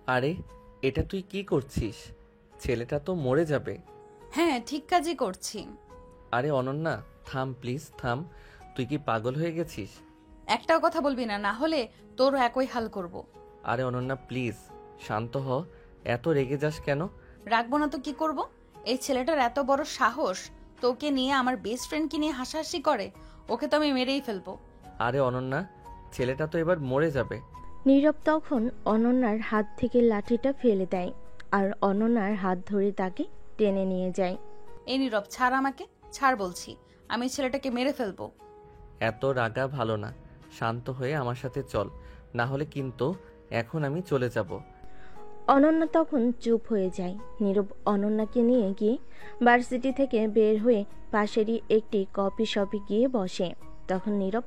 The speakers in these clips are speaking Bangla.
আরে, এটা তুই কি করছিস? ছেলেটা তো মরে যাবে। হ্যাঁ, ঠিক কাজই করছি। আরে অনন্যা, থাম প্লিজ থাম। তুই কি পাগল হয়ে গেছিস? একটাও কথা বলবি না, না হলে তোরও একই হাল করব। আরে অনন্যা প্লিজ শান্ত হ। এত রেগে যাস কেন? রাখবো না তো কি করব? এই ছেলেটার এত বড় সাহস, তোকে নিয়ে আমার বেস্ট ফ্রেন্ডকে নিয়ে হাসাহাসি করে। ওকে তো আমি মেরেই ফেলবো। আরে অনন্যা, ছেলেটা তো এবার মরে যাবে। নীরব তখন অনন্যার হাত থেকে লাঠিটা ফেলে দেয় আর অনন্যার হাত ধরে তাকে টেনে নিয়ে যায়। এই নীরব, ছাড় আমাকে, ছাড় বলছি। আমি ছেলেটাকে মেরে ফেলবো। এত রাগা ভালো না। শান্ত হয়ে আমার সাথে চল, না হলে কিন্তু এখন আমি চলে যাব। অনন্যা তখন চুপ হয়ে যায়। নীরব অনন্যাকে নিয়ে গিয়ে ভার্সিটি থেকে বের হয়ে পাশেরই একটি কফি শপে গিয়ে বসে। তখন নীরব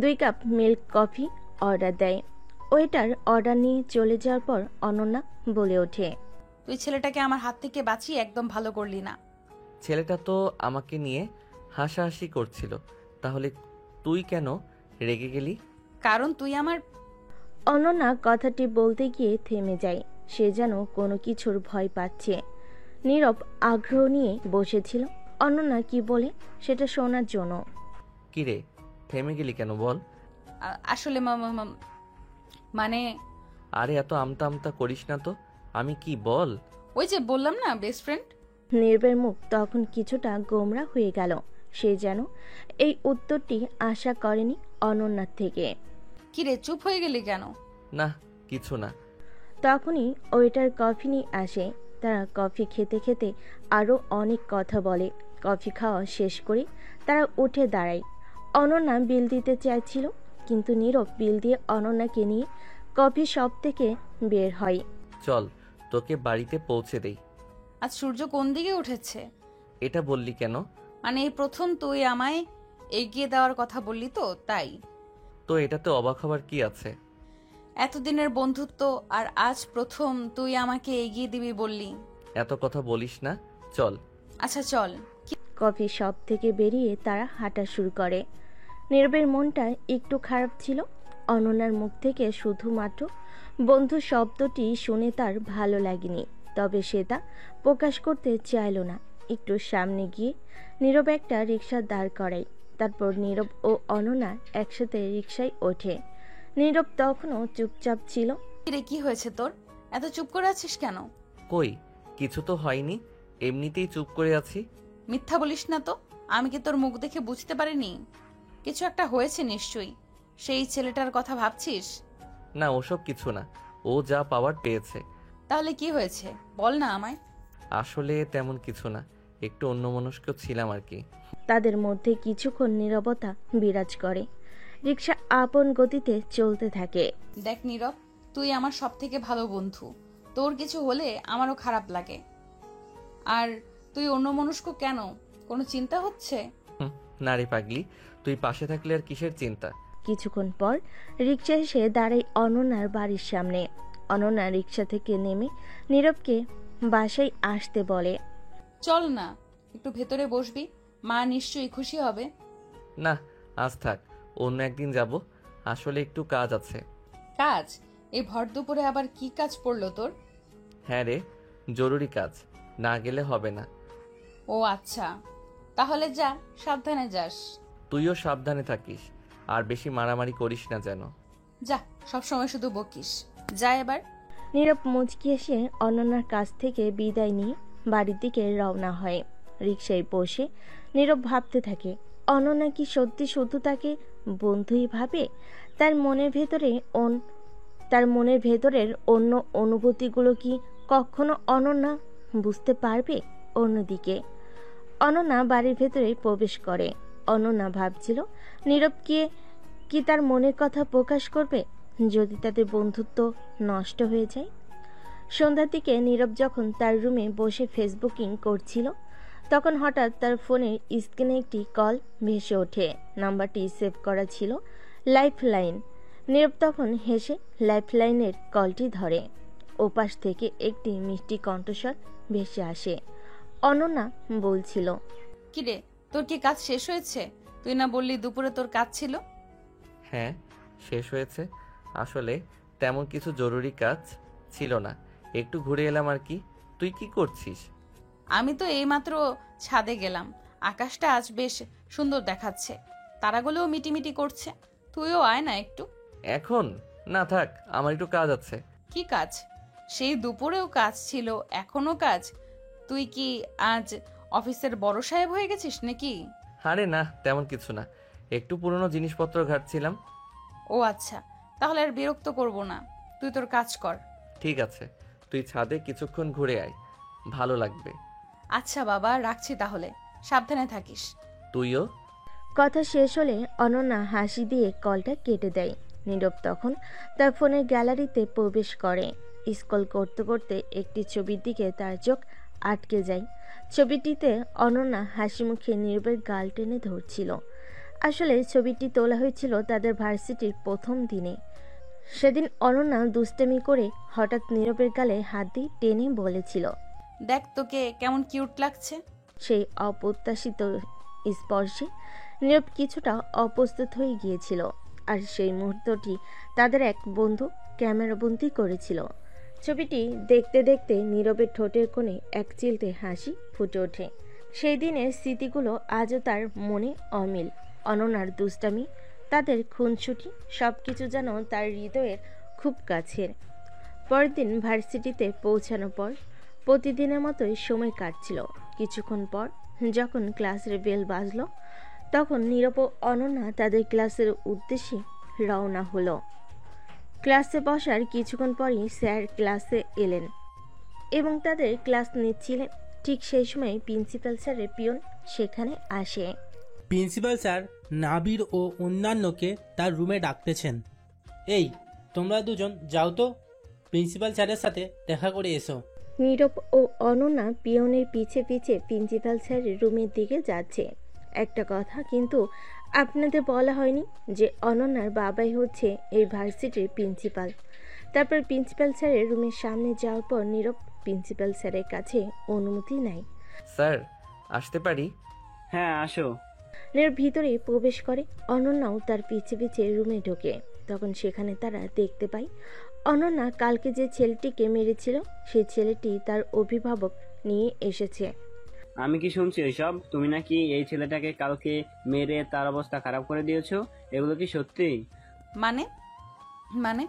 2 কাপ মিল্ক কফি অর্ডার দেয়। ওয়েটার অর্ডার নিয়ে চলে যাওয়ার পর অনন্যা বলে ওঠে, তুই ছেলেটাকে আমার হাত থেকে বাঁচিয়ে একদম ভালো করলি না। ছেলেটা তো আমাকে নিয়ে হাসাহাসি করছিল, তাহলে তুই কেন রেগে গেলি? কারণ তুই আমার। অনন্যা কথাটি বলতে গিয়ে থেমে যায়। সে যেন কোনো কিছুর ভয় পাচ্ছে। নীরব আগ্রহ নিয়ে বসেছিল অনন্যা কি বলে সেটা শোনার জন্য। কিরে, থেমে গেলি কেন বল? আসলে মানে আরে এত আমতা আমতা করিস না তো। আমি কি বল? ওই যে বললাম না, বেস্ট ফ্রেন্ড। নীরবের মুখ তখন কিছুটা গোমরা হয়ে গেল। সে যেন এই উত্তরটি আশা করেনি অনন্যার থেকে। কিরে, চুপ হয়ে গেলি কেন? না, কিছু না। তখনই ওয়েটার কফি নিয়ে আসে। তারা কফি খেতে খেতে আরও অনেক কথা বলে। কফি খাওয়া শেষ করে তারা উঠে দাঁড়ায়। অনন্যা বিল দিতে চাইছিল, কিন্তু নীরব বিল দিয়ে অনন্যাকে নিয়ে কফি শপ থেকে বের হয়। চল, তোকে বাড়িতে পৌঁছে দেই। আজ সূর্য কোন দিকে উঠেছে? এটা বললি কেন? মানে এই প্রথম তুই আমায় এগিয়ে দেওয়ার কথা বললি তো, তাই। তো এটাতে অবাক হবার কি আছে? এতদিনের বন্ধুত্ব, আর আজ প্রথম তুই আমাকে এগিয়ে দিবি বললি। এত কথা বলিস না, চল। আচ্ছা চল। কফি শপ থেকে বেরিয়ে তারা হাঁটা শুরু করে। নীরবের মনটা একটু খারাপ ছিল। অনন্যার মুখ থেকে শুধুমাত্র বন্ধু শব্দটি শুনে তার ভালো লাগেনি, তবে সে তা প্রকাশ করতে চাইল না। একটু সামনে গিয়ে নীরব একটা রিক্সা দাঁড় করায়। তারপর নীরব ও অনন্যা একসাথে রিক্সায় ওঠে। নীরব তখনও চুপচাপ ছিল। কিরে, কি হয়েছে তোর? এত চুপ করে আছিস কেন? কই, কিছু তো হয়নি, এমনিতেই চুপ করে আছি। মিথ্যা বলিস না তো। আমি কি তোর মুখ দেখে বুঝতে পারিনি? কিছু একটা হয়েছে নিশ্চয়ই। সেই ছেলেটার কথা ভাবছিস? না, ওসব কিছু না। ও যা পাওয়ার পেয়েছে। তাহলে কি হয়েছে বল না আমায়। আসলে তেমন কিছু না, একটু অন্যমনস্ক ছিলাম আর কি। তাদের মধ্যে কিছুক্ষণ নীরবতা বিরাজ করে। রিক্সা আপন গতিতে চলতে থাকে। দেখ নীরব, তুই আমার সব থেকে ভালো বন্ধু। তোর কিছু হলে আমারও খারাপ লাগে। আর তুই অন্যমনস্ক কেন? কোনো চিন্তা হচ্ছে? হুম, না রে পাগলি, তুই পাশে থাকলে আর কিসের চিন্তা। কিছুক্ষণ পর রিক্সা এসে দাঁড়ায় অনন্যার বাড়ির সামনে। অনন্যা রিক্সা থেকে নেমে নীরবকে বাসায় আসতে বলে। চল না, একটু ভেতরে বসবি। মা নিশ্চয়ই খুশি হবে। না, আজ থাক, অন্য একদিন যাব। আসলে একটু কাজ আছে। কাজ? এই ভর দুপুরে আবার কি কাজ পড়লো তোর? হ্যাঁ রে, জরুরি কাজ, না গেলে হবে না। ও আচ্ছা, তাহলে যা, সাবধানে যাস। তুইও সাবধানে থাকিস, আর বেশি মারামারি করিস না যেন। যা, সবসময় শুধু বকিস। যা এবার। নীরব মুচকি এসে অনন্যার কাছ থেকে বিদায় নিয়ে বাড়ির দিকে রওনা হয়। রিক্সায় বসে নীরব ভাবতে থাকে, অনন্যা কি সত্যি শুধু তাকে বন্ধুই ভাবে? তার মনের ভেতরে তার মনের ভেতরের অন্য অনুভূতিগুলো কি কখনো অনন্যা বুঝতে পারবে? অন্যদিকে অনন্যা বাড়ির ভেতরে প্রবেশ করে। অনন্যা ভাবছিল নীরবকে কি তার মনের কথা প্রকাশ করবে যদি তাদের বন্ধুত্ব নষ্ট হয়ে যায়। সন্ধ্যার দিকে নীরব যখন তার রুমে বসে ফেসবুকিং করছিল, তখন হঠাৎ তার ফোনের স্ক্রিনে একটি কল ভেসে ওঠে। নাম্বারটি সেভ করা ছিল লাইফলাইন। নীরব তখন হেসে লাইফলাইনের কলটি ধরে। ওপাশ থেকে একটি মিষ্টি কণ্ঠস্বর ভেসে আসে। অনন্যা বলছিল, কিরে, তোর কি কাজ শেষ হয়েছে? তুই না বললি দুপুরে তোর কাজ ছিল? হ্যাঁ, শেষ হয়েছে। আসলে তেমন কিছু জরুরি কাজ ছিল না, একটু ঘুরে এলাম আর কি। তুই কি করছিস? আমি তো এইমাত্র ছাদে গেলাম। আকাশটা আজ বেশ সুন্দর দেখাচ্ছে, তারাগুলোও মিটিমিটি করছে। তুইও আয় না একটু। এখন না, থাক, আমার একটু কাজ আছে। কি কাজ? সেই দুপুরেও কাজ ছিল, এখনো কাজ? তুই কি আজ অফিসের বড় সাহেব হয়ে গেছিস নাকি? আরে না, তেমন কিছু না, একটু পুরনো জিনিসপত্র ঘাটছিলাম। ও আচ্ছা, তাহলে আর বিরক্ত করব না, তুই তোর কাজ কর। ঠিক আছে, তুই ছাদে কিছুক্ষণ ঘুরে আয়, ভালো লাগবে। আচ্ছা বাবা, রাখছি তাহলে, সাবধানে থাকিস। তুইও। কথা শেষ হলে অনন্যা হাসি দিয়ে কলটা কেটে দেয়। নীরব তখন তার ফোনের গ্যালারিতে প্রবেশ করে। স্ক্রল করতে করতে একটি ছবির দিকে তার চোখ আটকে যায়। ছবিটিতে অনন্যা হাসি মুখে নীরবের গাল টেনে ধরছিল। আসলে ছবিটি তোলা হয়েছিল তাদের ভার্সিটির প্রথম দিনে। সেদিন অনন্যা দুষ্টামি করে হঠাৎ নীরবের গালে হাত দিয়ে টেনে বলেছিল, দেখ তোকে কেমন কিউট লাগছে। সেই অপ্রত্যাশিত স্পর্শে নীরব কিছুটা অপ্রস্তুত হয়ে গিয়েছিল। আর সেই মুহূর্তটি তাদের এক বন্ধু ক্যামেরাবন্দি করেছিল। ছবিটি দেখতে দেখতে নীরবের ঠোঁটের কোণে এক চিলতে হাসি ফুটে ওঠে। সেই দিনের স্মৃতিগুলো আজও তার মনে অমিল। অনন্যার দুষ্টামি, তাদের খুনসুটি, সব কিছু যেন তার হৃদয়ের খুব কাছের। পরের দিন ভার্সিটিতে পৌঁছানোর পর প্রতিদিনের মতোই সময় কাটছিল। কিছুক্ষণ পর যখন ক্লাসের বেল বাজলো, তখন নীরব ও অনন্যা তাদের ক্লাসের উদ্দেশ্যে রওনা হলো। ক্লাসে বসার কিছুক্ষণ পরই স্যার ক্লাসে এলেন এবং তাদের ক্লাস নিচ্ছিলেন। ঠিক সেই সময় প্রিন্সিপাল স্যারের পিয়ন সেখানে আসে। প্রিন্সিপাল স্যার নাবির ও অন্যান্যকে তার রুমে ডাকতেছেন। এই, তোমরা দুজন যাও তো, প্রিন্সিপাল স্যারের সাথে দেখা করে এসো। নীরব ও অনন্যা পিয়নের পিছে পিছে প্রিন্সিপাল স্যারের রুমের দিকে যাচ্ছে। একটা কথা কিন্তু আপনাদের বলা হয়নি যে অনন্যার বাবাই হচ্ছে এই ভার্সিটির প্রিন্সিপাল। তারপর প্রিন্সিপাল স্যারের রুমের সামনে যাওয়ার পর নীরব প্রিন্সিপাল স্যারের কাছে অনুমতি নেয়। স্যার, আসতে পারি? হ্যাঁ, আসো। নীরব ভিতরে প্রবেশ করে, অনন্যাও তার পিছে পিছে রুমে ঢোকে। তখন সেখানে তারা দেখতে পায় অনন্যা কালকে যে ছেলেটিকে মেরেছিল সেই ছেলেটি তার অভিভাবক নিয়ে এসেছে। আমি কি শুনছি এসব? তুমি নাকি এই ছেলেটাকে কালকে মেরে তার অবস্থা খারাপ করে দিয়েছো? এগুলো কি সত্যি? মানে মানে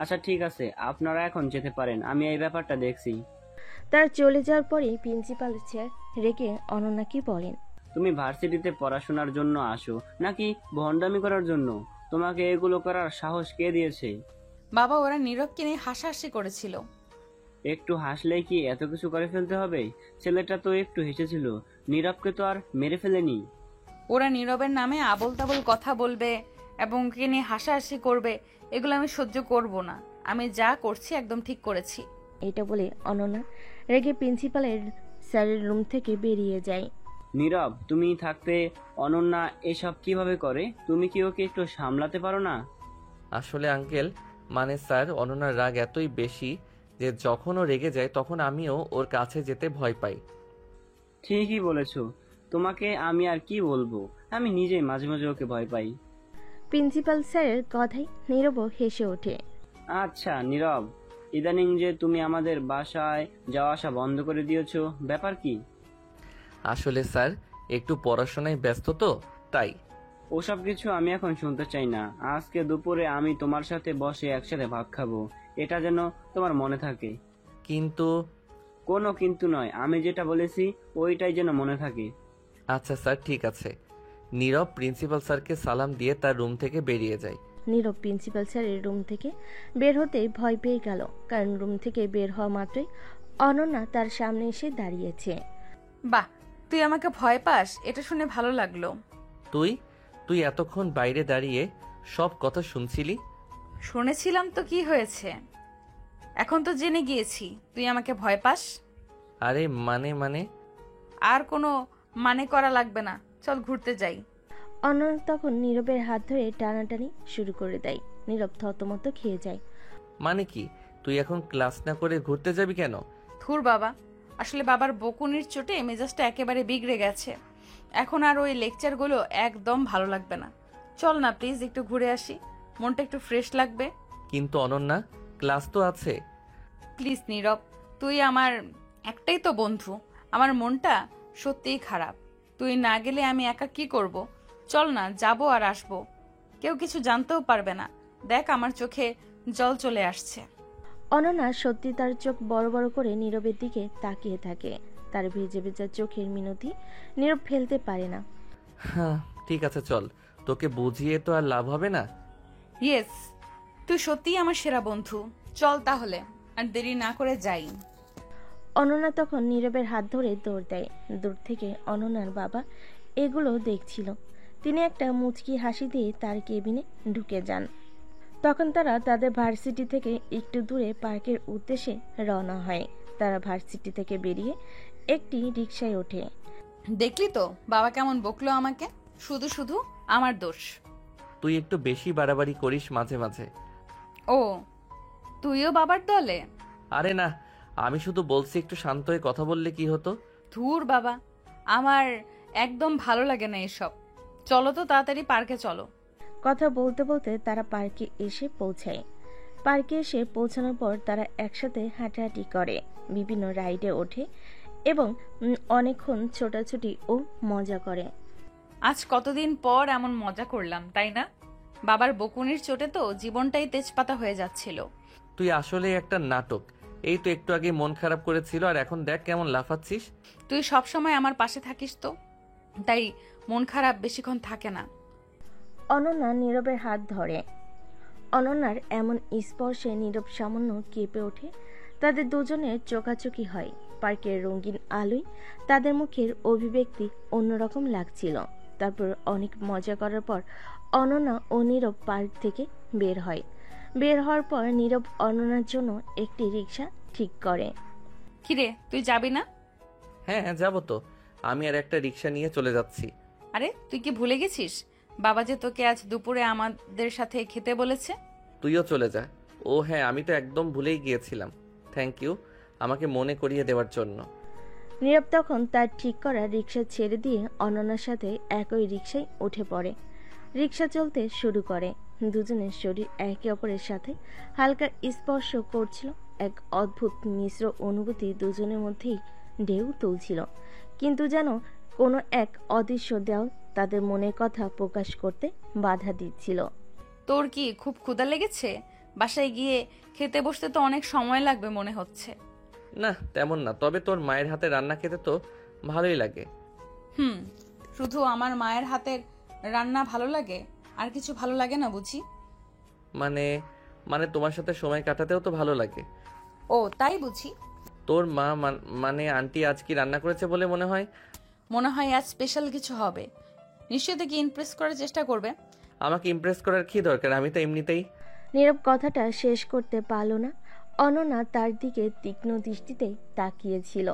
আচ্ছা ঠিক আছে, আপনারা এখন যেতে পারেন, আমি এই ব্যাপারটা দেখছি। তার চলে যাওয়ার পরেই প্রিন্সিপাল স্যার রেগে অনন্যাকে বলেন, তুমি ভার্সিটিতে পড়াশোনার জন্য আসো নাকি ভণ্ডামি করার জন্য? তোমাকে এগুলো করার সাহস কে দিয়েছে? বাবা, ওরা নীরবকে নিয়ে হাসাহাসি করেছিল। একটু হাসলেই কি এত কিছু করে ফেলতে হবে? ছেলেটা তো একটু হেসেছিল, নীরবকে তো আর মেরে ফেলেনি। ওরা নীরবের নামে আবোল তাবোল কথা বলবে এবং ওকে নিয়ে হাসাহাসি করবে, এগুলো আমি সহ্য করব না। আমি যা করছি একদম ঠিক করেছি। এটা বলে অনন্যা রেগে প্রিন্সিপালের স্যারের রুম থেকে বেরিয়ে যায়। নীরব, তুমি থাকতে অনন্যা এসব কিভাবে করে? তুমি কি ওকে একটু সামলাতে পারো না? আসলে আঙ্কেল, মানে স্যার, অনন্যার রাগ এতই বেশি যে যখন ও রেগে যায় তখন আমিও ওর কাছে যেতে ভয় পাই। ঠিকই বলেছো, তোমাকে আমি আর কি বলবো, আমি নিজেই মাঝে মাঝে ওকে ভয় পাই। প্রিন্সিপাল স্যারের কথায় নীরব হেসে ওঠে। আচ্ছা নীরব, ইদানিং যে তুমি আমাদের বাসায় যাওয়া আসা বন্ধ করে দিয়েছো, ব্যাপার কি? আসলে স্যার, একটু পড়াশোনায় ব্যস্ত তো, তাই। ওসব কিছু আমি এখন শুনতে চাই না। আজকে দুপুরে আমি তোমার সাথে বসে একসাথে ভাত খাবো, এটা যেন তোমার মনে থাকে। কিন্তু কোনো কিন্তু নয়, আমি যেটা বলেছি ওইটাই যেন মনে থাকে। আচ্ছা স্যার, ঠিক আছে। নীরব প্রিন্সিপাল স্যারকে সালাম দিয়ে তার রুম থেকে বেরিয়ে যায়। নীরব প্রিন্সিপাল স্যারের রুম থেকে বের হতেই ভয় পেয়ে গেল, কারণ রুম থেকে বের হওয়া মাত্রই অনন্যা তার সামনে এসে দাঁড়িয়েছে। বাহ, তুই আমাকে ভয় পাস, এটা শুনে ভালো লাগলো। তুই তুই এতক্ষণ বাইরে দাঁড়িয়ে সব কথা শুনছিলি? শুনেছিলাম তো কি হয়েছে, এখন তো জেনে গিয়েছি তুই আমাকে ভয় পাস। আরে মানে আর কোনো মানে করা লাগবে না, চল ঘুরতে যাই। অনন্যা তখন নীরবের হাত ধরে টানাটানি শুরু করে দেয়। নীরব থতমত খেয়ে যায়। মানে কি, তুই এখন ক্লাস না করে ঘুরতে যাবি কেন? থুর বাবা, আসলে বাবার বকুনির চোটে মেজাজটা একেবারে বিগড়ে গেছে। এখন আর ওই লেকচারগুলো একদম ভালো লাগবে না। চল না প্লিজ, একটু ঘুরে আসি, মনটা একটু ফ্রেশ লাগবে। কিন্তু অনন্যা, ক্লাস তো আছে। প্লিজ নীরব, তুই আমার একটাই তো বন্ধু। আমার মনটা সত্যিই খারাপ। তুই না গেলে আমি একা কি করব? চল না, যাবো আর আসবো, কেউ কিছু জানতেও পারবে না। দেখ আমার চোখে জল চলে আসছে। অনন্যা সত্যি তার চোখ বড় বড় করে নীরবের দিকে তাকিয়ে থাকে। তার ভেজে ভেজা চোখের মিনতি নীরব ফেলতে পারে না। হ্যাঁ ঠিক আছে চল, তোকে বুঝিয়ে তো আর লাভ হবে না। ইয়েস, তুই সত্যিই আমার সেরা বন্ধু। চল তাহলে, আর দেরি না করে যাই। অনন্যা তখন নীরবের হাত ধরে দৌড় দেয়। দূর থেকে অনন্যার বাবা এগুলো দেখছিল। তিনি একটা মুচকি হাসি দিয়ে তার কেবিনে ঢুকে যান। তখন তারা তাদের ভার্সিটি থেকে একটু দূরে পার্কের উদ্দেশ্যে রওনা হয়। তারা ভার্সিটি থেকে বেরিয়ে একটি রিকশায় ওঠে। দেখলি তো বাবা কেমন বকলো আমাকে, শুধু শুধু আমার দোষ। তুই একটু বেশি বাড়াবাড়ি করিস মাঝে মাঝে। ও, তুইও বাবার দলে? আরে না, আমি শুধু বলছি একটু শান্ত হয়ে কথা বললে কি হতো। ধুর বাবা, আমার একদম ভালো লাগে না এসব। চলো তো তাড়াতাড়ি পার্কে চলো। কথা বলতে বলতে তারা পার্কে এসে পৌঁছায়। পার্কে এসে পৌঁছানোর পর তারা একসাথে হাঁটাহাঁটি করে, বিভিন্ন রাইডে ওঠে এবং অনেকক্ষণ ছোটাছুটি ও মজা করে। আজ কতদিন পর এমন মজা করলাম, তাই না? বাবার বকুনির চোটে তো জীবনটাই তেজপাতা হয়ে যাচ্ছিল। তুই আসলে একটা নাটক। এই তো একটু আগে মন খারাপ করেছিল আর এখন দেখ কেমন লাফাচ্ছিস। তুই সব সময় আমার পাশে থাকিস তো, তাই মন খারাপ বেশিক্ষণ থাকে না। অনন্যা নীরবের হাত ধরে। অনন্যার এমন স্পর্শে নীরব সামান্য কেঁপে ওঠে। তাদের দুজনের চোখাচোখি হয়। পার্কের রঙিন আলোয় তাদের মুখের অভিব্যক্তি অন্যরকম লাগছিল। তারপর অনেক মজা করার পর অনন্যা ও নীরব পার্ক থেকে বের হয়। বের হওয়ার পর নীরব অনন্যার জন্য একটি রিকশা ঠিক করে। কিরে, তুই যাবি না? হ্যাঁ যাবো তো, আমি আর একটা রিক্সা নিয়ে চলে যাচ্ছি। আরে তুই কি ভুলে গেছিস বাবা যে তোকে আজ দুপুরে আমাদের সাথে খেতে বলেছে? তুইও চলে যা। ও হ্যাঁ, আমি তো একদম ভুলেই গিয়েছিলাম। থ্যাংক ইউ আমাকে মনে করিয়ে দেওয়ার জন্য। নীরব তখন তার ঠিক করা রিকশা ছেড়ে দিয়ে অনন্যার সাথে একই রিকশায় উঠে পড়ে। রিকশা চলতে শুরু করে। দুজনের শরীর একে অপরের সাথে হালকা স্পর্শ করছিল। এক অদ্ভুত মিশ্র অনুভূতি দুজনের মধ্যেই ঢেউ তুলছিল, কিন্তু যেন কোনো এক অদৃশ্য দেওয়াল তাদের মনের কথা প্রকাশ করতে বাধা দিচ্ছিল। তোর কি খুব ক্ষুধা লেগেছে? বাসায় গিয়ে খেতে বসতে তো অনেক সময় লাগবে মনে হচ্ছে। না তেমন না, তবে তোর মায়ের হাতে রান্না খেতে তো ভালোই লাগে। শুধু আমার মায়ের হাতের রান্না ভালো লাগে, আর কিছু ভালো লাগে না বুঝি? মানে মানে তোমার সাথে সময় কাটাতেও তো ভালো লাগে। ও তাই বুঝি। তোর মা মানে আন্টি আজ কি রান্না করেছে বলে মনে হয়? মনে হয় আজ স্পেশাল কিছু হবে। নিশ্চয়ই তোকে ইমপ্রেস করার চেষ্টা করবে। আমাকে ইমপ্রেস করার কি দরকার, আমি তো এমনিতেই। নীরব কথাটা শেষ করতে পারল না। অনন্যা তার দিকে তীক্ষ্ণ দৃষ্টিতে তাকিয়েছিল।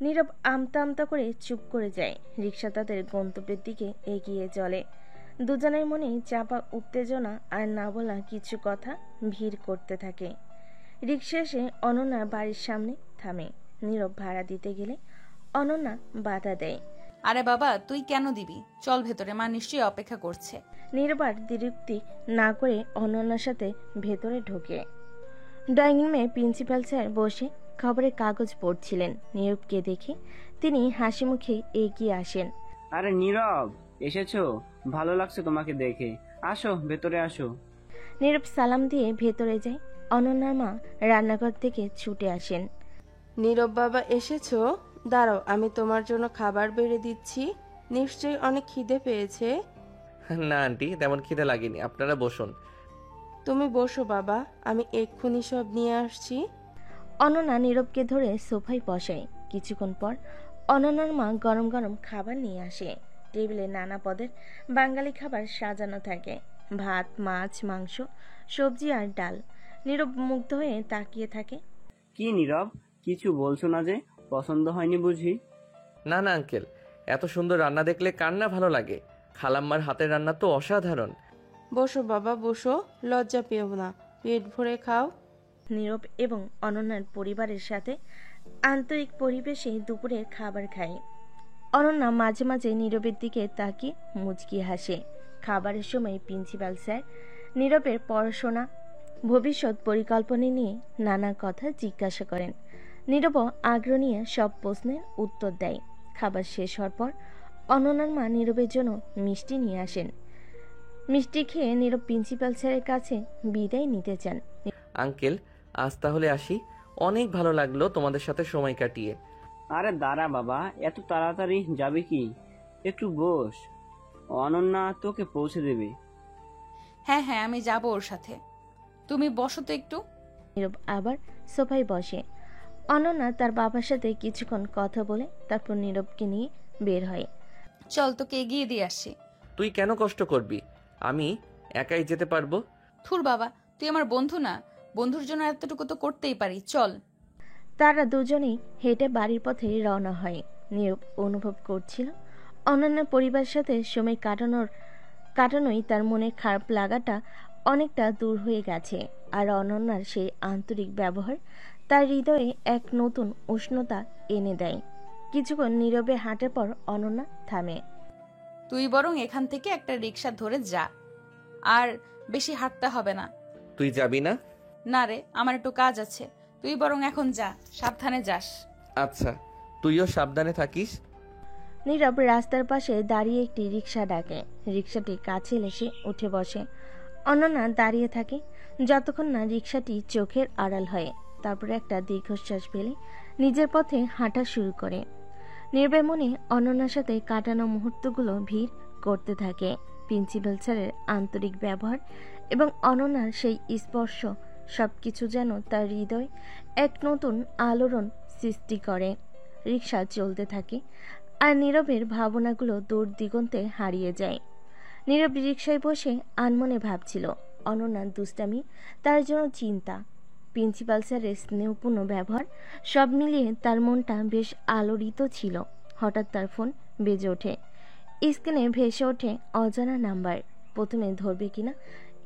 নীরব আমতা আমতা করে চুপ করে যায়। রিকশা তাদের গন্তব্যের দিকে এগিয়ে চলে। দুজনের মনে চাপা উত্তেজনা আর না বলা কিছু কথা ভিড় করতে থাকে। রিকশা এসে অনন্যার বাড়ির সামনে থামে। নীরব ভাড়া দিতে গেলে অনন্যা বাধা দেয়। আরে বাবা, তুই কেন দিবি? চল ভেতরে, মা নিশ্চয়ই অপেক্ষা করছে। নীরব আর দ্বিরুক্তি না করে অনন্যার সাথে ভেতরে ঢোকে। ড্রয়িং রুমে প্রিন্সিপাল স্যার বসে খবরের কাগজ পড়ছিলেন। নীরবকে দেখে তিনি হাসি মুখে এগিয়ে আসেন। আরে নীরব, এসেছো? ভালো লাগছে তোমাকে দেখে। আসো ভেতরে আসো। নীরব সালাম দিয়ে ভেতরে যায়। অনন্যার মা রান্নাঘর থেকে ছুটে আসেন। নীরব বাবা এসেছো? দাঁড়াও, আমি তোমার জন্য খাবার বেড়ে দিচ্ছি। নিশ্চয়ই অনেক খিদে পেয়েছে। না আন্টি, তেমন খিদে লাগেনি, আপনারা বসুন। তুমি বসো বাবা, আমি এক্ষুনি সব নিয়ে আসছি। অনন্যা নীরবকে ধরে সোফায় বসায়। কিছুক্ষণ পর অনন্যার মা গরম গরম খাবার নিয়ে আসে। টেবিলে নানা পদের বাঙালি খাবার সাজানো থাকে। ভাত, মাছ, মাংস, সবজি আর ডাল। নীরব মুগ্ধ হয়ে তাকিয়ে থাকে। কি নীরব, কিছু বলছো না যে? পছন্দ হয়নি বুঝি? না না আঙ্কেল, এত সুন্দর রান্না দেখলে কার না ভালো লাগে। খালাম্মার হাতের রান্না তো অসাধারণ। বসো বাবা বসো, লজ্জা পেও না, পেট ভরে খাও। নীরব এবং অনন্যার পরিবারের সাথে আন্তরিক পরিবেশে দুপুরের খাবার খায়। অনন্যা মাঝে মাঝে নীরবের দিকে তাকিয়ে মুচকি হাসে। খাবারের সময় প্রিন্সিপাল স্যার নীরবের পড়াশোনা ভবিষ্যৎ পরিকল্পনা নিয়ে নানা কথা জিজ্ঞাসা করেন। নীরব আগ্রহ নিয়ে সব প্রশ্নের উত্তর দেয়। খাবার শেষ হওয়ার পর অনন্যার মা নীরবের জন্য মিষ্টি নিয়ে আসেন। মিষ্টি খেয়ে নীরব প্রিন্সিপাল স্যারের কাছে বিদায় নিতে চান। আঙ্কেল, আজ তাহলে আসি। অনেক ভালো লাগলো তোমাদের সাথে সময় কাটিয়ে। আরে দাঁড়া বাবা, এত তাড়াতাড়ি যাবে কি? একটু বস, অনন্যা তোকে পৌঁছে দেবে। হ্যাঁ হ্যাঁ, আমি যাব ওর সাথে। তুমি বসো তো একটু। নীরব আবার সোফায় বসে। অনন্যা তার বাবার সাথে কিছুক্ষণ কথা বলে তারপর নীরবকে নিয়ে বের হয়। চল, তোকে এগিয়ে দিয়ে আসি। তুই কেন কষ্ট করবি? আমি একাই যেতে পারবো। থুর বাবা, তুই আমার বন্ধু না? বন্ধুর জন্য এতটুকু তো করতেই পারি, চল। তারা দুজনেই হেঁটে বাড়ির পথে রওনা হয়। নীরব অনুভব করছিল অনন্যার পরিবারের সাথে সময় কাটানোই তার মনের খারাপ লাগাটা অনেকটা দূর হয়ে গেছে। আর অনন্যার সেই আন্তরিক ব্যবহার তার হৃদয়ে এক নতুন উষ্ণতা এনে দেয়। কিছুক্ষণ নীরবে হাঁটার পর অনন্যা থামে। তুই বরং এখান থেকে একটা রিক্সা ধরে যা, আর বেশি হাঁটতে হবে না। তুই যাবি না? না রে, আমার একটু কাজ আছে। তুই বরং এখন যা, সাবধানে যাস। আচ্ছা, তুইও সাবধানে থাকিস। নীরব রাস্তার পাশে দাঁড়িয়ে একটি রিক্সা ডাকে। রিক্সাটি কাছে এসে উঠে বসে। অনন্যা দাঁড়িয়ে থাকে যতক্ষণ না রিক্সাটি চোখের আড়াল হয়। তারপরে একটা দীর্ঘশ্বাস ফেলে নিজের পথে হাঁটা শুরু করে। নীরবের মনে অনন্যার সাথে কাটানো মুহূর্তগুলো ভিড় করতে থাকে। প্রিন্সিপাল স্যারের আন্তরিক ব্যবহার এবং অনন্যার সেই স্পর্শ সবকিছু যেন তার হৃদয় এক নতুন আলোড়ন সৃষ্টি করে। রিক্সা চলতে থাকে আর নীরবের ভাবনাগুলো দূর দিগন্তে হারিয়ে যায়। নীরব রিক্সায় বসে আনমনে ভাবছিল অনন্যার দুষ্টামি, তার জন্য চিন্তা, প্রিন্সিপাল স্যারের স্নেহপূর্ণ ব্যবহার, সব মিলিয়ে তার মনটা বেশ আলোড়িত ছিল। হঠাৎ তার ফোন বেজে ওঠে। স্ক্রিনে ভেসে ওঠে অজানা নাম্বার। প্রথমে ধরবে কিনা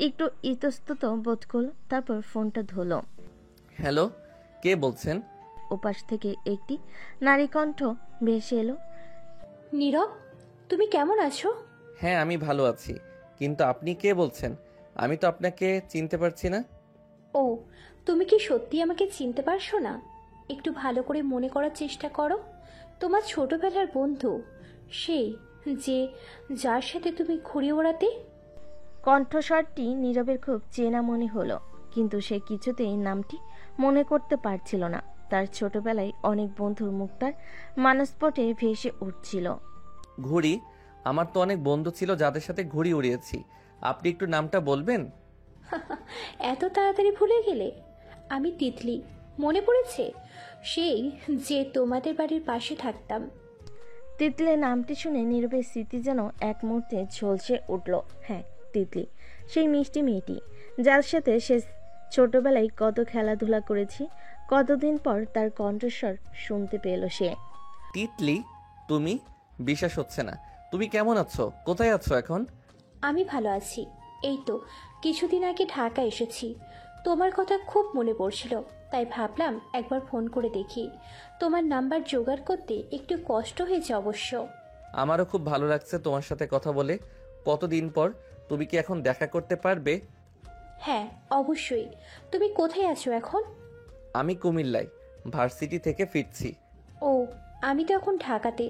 একটু ইতস্তত বোধ করল, তারপর ফোনটা ধরল। হ্যালো, কে বলছেন? ওপাশ থেকে একটি নারী কণ্ঠ ভেসে এলো। নীরব, তুমি কেমন আছো? হ্যাঁ, আমি ভালো আছি, কিন্তু আপনি কে বলছেন? আমি তো আপনাকে চিনতে পারছি না। ও, তুমি কি সত্যি আমাকে চিনতে পারছো না? একটু ভালো করে মনে করার চেষ্টা করো। তোমার ছোটবেলার বন্ধু, সেই যে যার সাথে তুমি ঘুরে ওড়াতে। কণ্ঠস্বরটি নীরবের খুব চেনা মনে হলো, কিন্তু সে কিছুতেই নামটি মনে করতে পারছিল না। তার ছোটবেলায় অনেক বন্ধুর মুখ তার মানসপটে ভেসে উঠছিল। ঘুড়ি? আমার তো অনেক বন্ধু ছিল যাদের সাথে ঘুড়ি উড়িয়েছি। আপনি একটু নামটা বলবেন? এত তাড়াতাড়ি ভুলে গেলে? আমি তিতলি, মনে পড়েছে? সেই যে তোমাদের বাড়ির পাশে থাকতাম। তিতলি নামটি শুনে নীরবের স্মৃতি যেন এক মুহূর্তে ঝলসে উঠল। হ্যাঁ, তিতলি, সেই মিষ্টি মেয়েটি যার সাথে সে ছোটবেলায় কত খেলাধুলা করেছি। কতদিন পর তার কণ্ঠস্বর শুনতে পেল সে। তিতলি, তুমি? বিশ্বাস হচ্ছে না। তুমি কেমন আছো? কোথায় আছো এখন? আমি ভালো আছি। এই তো কিছুদিন আগে ঢাকা এসেছি। তোমার কথা খুব মনে পড়ছিল, তাই ভাবলাম একবার ফোন করে দেখি। তোমার নাম্বার জোগাড় করতে একটু কষ্ট হয়েছে অবশ্য। আমারও খুব ভালো লাগছে তোমার সাথে কথা বলে। কতদিন পর। তুমি কি এখন দেখা করতে পারবে? হ্যাঁ, অবশ্যই। তুমি কোথায় আছো এখন? আমি কুমিল্লায়, ভার্সিটি থেকে ফিরছি। ও, আমি তো এখন ঢাকাতে।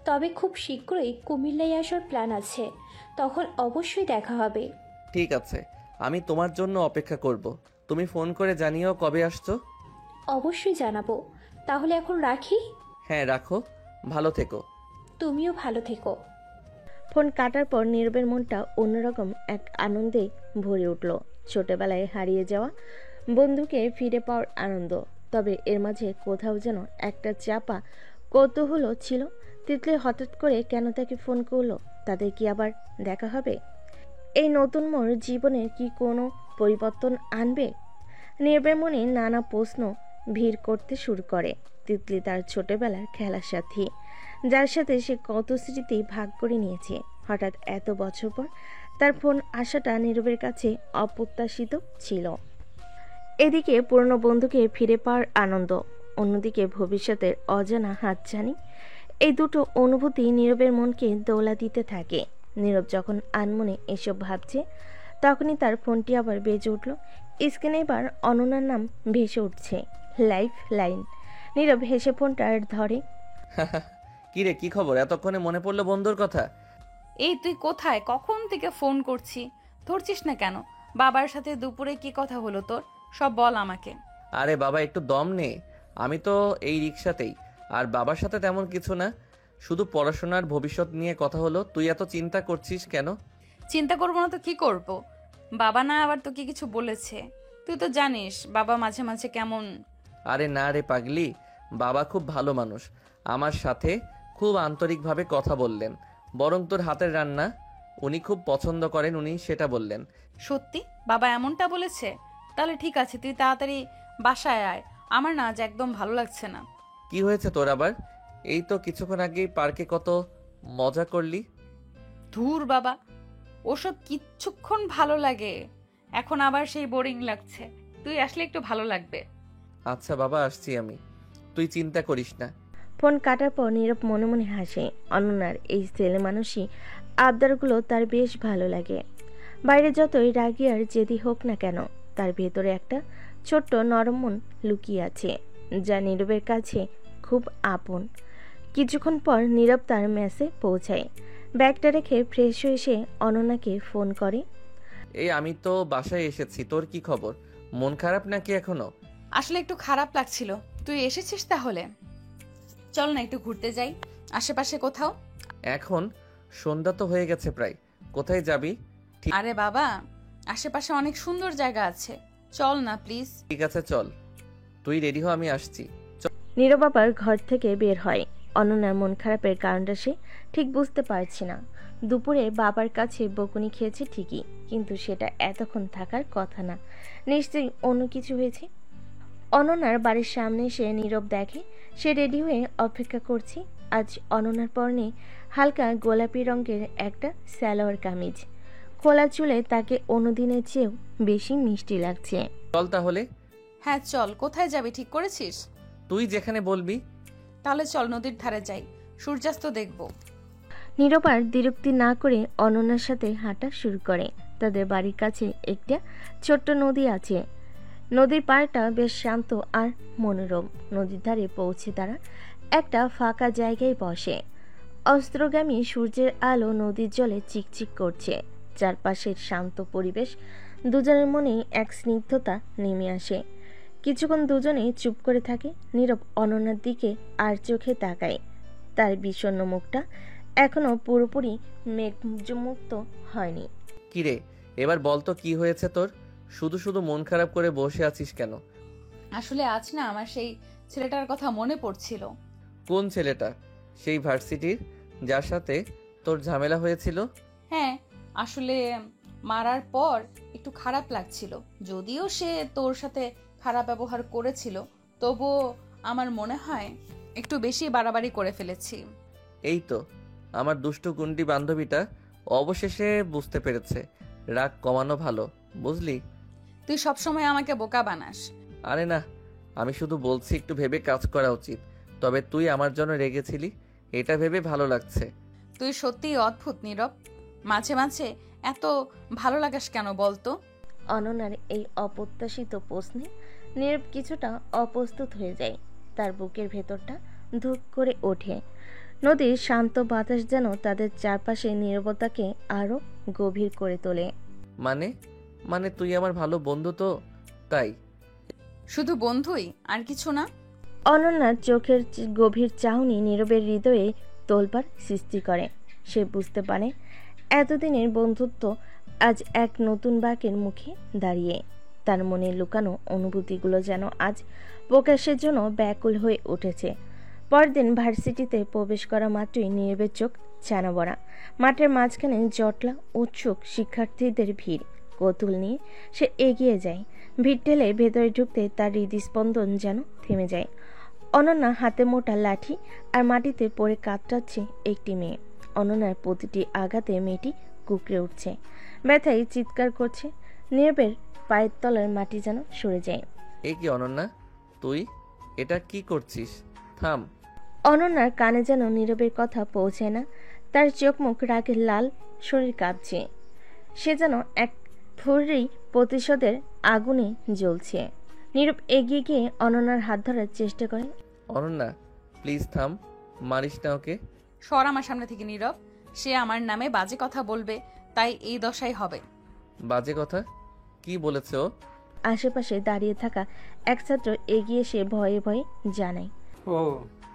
তবে খুব শীঘ্রই কুমিল্লায় আসার প্ল্যান আছে, তখন অবশ্যই দেখা হবে। ঠিক আছে, আমি তোমার জন্য অপেক্ষা করব। তুমি ফোন করে জানিও কবে আসছো। অবশ্যই জানাবো। তাহলে এখন রাখি। হ্যাঁ, রাখো। ভালো থেকো। তুমিও ভালো থেকো। ফোন কাটার পর নীরবের মনটা অন্যরকম এক আনন্দে ভরে উঠল। ছোটবেলায় হারিয়ে যাওয়া বন্ধুকে ফিরে পাওয়ার আনন্দ, তবে এর মাঝে কোথাও যেন একটা চাপা কৌতূহল ছিল। তিতলি হঠাৎ করে কেন তাকে ফোন করলো? তাদের কি আবার দেখা হবে? এই নতুন মোড় জীবনে কি কোনো পরিবর্তন আনবে? নীরবের মনে নানা প্রশ্ন ভিড় করতে শুরু করে। তিতলি তার ছোটবেলার খেলার সাথী, যার সাথে সে কত স্মৃতি ভাগ করে নিয়েছে। হঠাৎ এত বছর পর তার ফোন আসাটা নীরবের কাছে অপ্রত্যাশিত ছিল। এদিকে পুরনো বন্ধুকে ফিরে পাওয়ার আনন্দ, অন্যদিকে ভবিষ্যতের অজানা হাতছানি, এই দুটো অনুভূতি নীরবের মনকে দোলা দিতে থাকে। নীরব যখন আনমনে এসব ভাবছে, তখনই তার ফোনটি আবার বেজে উঠল। স্ক্রিনে এবার অনন্যার নাম ভেসে উঠছে, লাইফ লাইন। নীরব হেসে ফোনটা ধরে। কি রে, কি খবর? এতক্ষণে মনে পড়লো বন্ধুর কথা? এই তুই কোথায়? কখন থেকে ফোন করছি, ধরছিস না কেন? বাবার সাথে দুপুরে কি কথা হলো তোর? সব বল আমাকে। আরে বাবা, একটু দম নে। আমি তো এই রিক্সাতেই। আর বাবার সাথে তেমন কিছু না, শুধু পড়াশোনার ভবিষ্যৎ নিয়ে কথা হলো। তুই এত চিন্তা করছিস কেন? চিন্তা করবো না তো কি করব? বাবা না আবার তোকে কিছু বলেছে? তুই তো জানিস বাবা মাঝে মাঝে কেমন। আরে না রে পাগলি, বাবা খুব ভালো মানুষ। আমার সাথে খুব আন্তরিকভাবে কথা বললেন। বরং তোর হাতের রান্না উনি খুব পছন্দ করেন, উনি সেটা বললেন। সত্যি বাবা এমনটা বলেছে? তাহলে ঠিক আছে, তুই তাড়াতাড়ি বাসায় আয়। আমার না আজ একদম ভালো লাগছে না। কি হয়েছে তোর আবার? এই তো কিছুক্ষণ আগেই পার্কে কত মজা করলি। ধুর বাবা, ওসব কিচ্ছুক্ষণ ভালো লাগে, এখন আবার সেই বোরিং লাগছে। তুই আসলে একটু ভালো লাগবে। আচ্ছা বাবা, আসছি আমি, তুই চিন্তা করিস না। ফোন কাটার পর নীরব মনে মনে হাসে। অনন্যার এই ছেলে মানুষই আবদারগুলো তার বেশ ভালো লাগে। বাইরে যতই রাগী আর জেদি হোক না কেন, তার ভেতরে একটা ছোট্ট নরম মন লুকিয়ে আছে, যা নীরবের কাছে খুব আপন। কিছুক্ষণ পর নীরব তার মেসে পৌঁছায়। ব্যাগটা রেখে ফ্রেশ হয়ে এসে অনন্যাকে ফোন করে। এই আমি তো বাসায় এসেছি, তোর কি খবর? মন খারাপ নাকি এখনো? আসলে একটু খারাপ লাগছিল। তুই এসেছিস তাহলে চল না একটু ঘুরতে যাই আশেপাশে কোথাও। এখন সন্ধ্যা তো হয়ে গেছে প্রায়, কোথায় যাবি? আরে বাবা, আশেপাশে অনেক সুন্দর জায়গা আছে, চল না প্লিজ। ঠিক আছে চল, তুই রেডি হ, আমি আসছি। নীরব আবার ঘর থেকে বের হয়। অনন্যার মন খারাপের কারণটা সে ঠিক বুঝতে পারছে না। দুপুরে বাবার কাছে বকুনি খেয়েছে ঠিকই, কিন্তু সেটা এতক্ষণ থাকার কথা না। নিশ্চয়ই অন্য কিছু হয়েছে। অনন্যার বাড়ির সামনে এসে নীরব দেখে সে রেডি হয়ে অপেক্ষা করছে। আজ অনন্যার পরনে হালকা গোলাপি রঙের একটা সালোয়ার কামিজ। খোলা চুলে তাকে অন্যদিনের চেয়েও বেশি মিষ্টি লাগছে। চল তাহলে। হ্যাঁ চল, কোথায় যাবি ঠিক করেছিস? তুই যেখানে বলবি। তাহলে চল নদীর ধারে যাই, সূর্যাস্ত দেখব। নীরব আর দ্বিরুক্তি না করে অনন্যার সাথে হাঁটা শুরু করে। তাদের বাড়ির কাছে একটা ছোট্ট নদী আছে। নদীর পাড়টা বেশ শান্ত আর মনোরম। নদীর ধারে পৌঁছে তারা একটা ফাঁকা জায়গায় বসে। অস্ত্রগামী সূর্যের আলো নদীর জলে চিকচিক করছে। চারপাশের শান্ত পরিবেশ দুজনের মনেই এক স্নিগ্ধতা নেমে আসে। কিছুক্ষণ দুজনেই চুপ করে থাকে। নীরব অনন্যার দিকে আর চোখে তাকায়। তার বিষণ্ণ মুখটা এখনো পুরোপুরি মেঘমুক্ত হয়নি। কিরে, এবার বল তো কি হয়েছে তোর? শুধু শুধু মন খারাপ করে বসে আছিস কেন? আসলে আজ না আমার সেই ছেলেটার কথা মনে পড়ছিল। কোন ছেলেটা? সেই ভার্সিটির যার সাথে তোর ঝামেলা হয়েছিল? হ্যাঁ, আসলে মারার পর একটু খারাপ লাগছিল। যদিও সে তোর সাথে খারাপ ব্যবহার করেছিল, তবুও আমার মনে হয় একটু বেশি বাড়াবাড়ি করে ফেলেছি। এই তো আমার দুষ্টু গুন্ডি বান্ধবীটা অবশেষে বুঝতে পেরেছে রাগ কমানো ভালো, বুঝলি? তুই সবসময় আমাকে বোকা বানাস। আরে না, আমি শুধু বলছি একটু ভেবে কাজ করা উচিত। তবে তুই আমার জন্য রেগেছিলি, এটা ভেবে ভালো লাগছে। তুই সত্যিই অদ্ভুত নীরব, মাঝে মাঝে এত ভালো লাগাস কেন বলতো? অনন্যার এই অপ্রত্যাশিত প্রশ্নে নীরব কিছুটা অপ্রস্তুত হয়ে যায়। তার বুকের ভেতরটা ধুক করে ওঠে। নদীর শান্ত বাতাস যেন তাদের চারপাশে নীরবতাকে আরো গভীর করে তোলে। মানে মানে তুই আমার ভালো বন্ধু তো, তাই? শুধু বন্ধুই, আর কিছু না? অনন্যার চোখের গভীর চাহনি নীরবের হৃদয়ে তোলপাড় সৃষ্টি করে। সে বুঝতে পারে এতদিনের বন্ধুত্ব আজ এক নতুন বাঁকের মুখে দাঁড়িয়ে। তার মনে লুকানো অনুভূতিগুলো যেন আজ প্রকাশের জন্য ব্যাকুল হয়ে উঠেছে। পরদিন ভার্সিটিতে প্রবেশ করা মাত্রই নীরবের চোখ ছানা বড়া। মাঠের মাঝখানে জটলা উৎসুক শিক্ষার্থীদের ভিড়। কৌতূহল নিয়ে সে এগিয়ে যায়। ভিড় ঠেলে ভেতরে ঢুকতে তার হৃদস্পন্দন যেন থেমে যায়। অনন্যা হাতে মোটা লাঠি আর মাটিতে পড়ে কাতরাচ্ছে একটি মেয়ে। অনন্যার প্রতিটি আঘাতে মেয়েটি কুঁকড়ে উঠছে, ব্যথায় চিৎকার করছে। নীরবের পায়ের তলার মাটি যেন সরে যায়। এ কি অনন্যা, তুই এটা কি করছিস? থাম। অনন্যার কানে যেন নীরবের কথা পৌঁছায় না। তার চোখ মুখ রাগে লাল, শরীর কাঁপছে। সে যেন এক থুররি প্রতিশোধের আগুনে জ্বলছে। নীরব এগিয়ে গিয়ে অনন্যার হাত ধরার চেষ্টা করে। অনন্যা প্লিজ থাম, মারিস না ওকে। সর আমার সামনে থেকে নীরব। সে আমার নামে বাজে কথা বলবে, তাই এই দশাই হবে। বাজে কথা কি বলেছে ও? আশেপাশে দাঁড়িয়ে থাকা এক ছাত্র এগিয়ে এসে ভয়ে ভয়ে জানায়।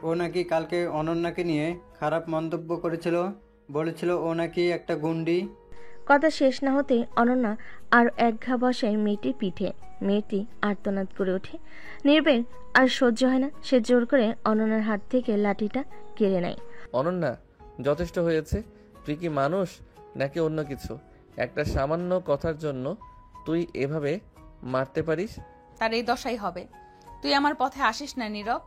ও নাকি কালকে অনন্যাকে নিয়ে খারাপ মন্তব্য করেছিল, বলেছিল ও নাকি একটা গুন্ডি। কথা শেষ না হতে অনন্যা আর এক ঘা বসায় মেয়েটির পিঠে। মেয়েটি আর্তনাদ করে ওঠে। নীরবের আর সহ্য হয় না, সে জোর করে অনন্যার হাত থেকে লাঠিটা কেড়ে নেয়। অনন্যা যথেষ্ট হয়েছে। তুই কি মানুষ নাকি অন্য কিছু? একটা সামান্য কথার জন্য তুই এভাবে মারতে পারিস? তার এই দশাই হবে। তুই আমার পথে আসিস না নীরব,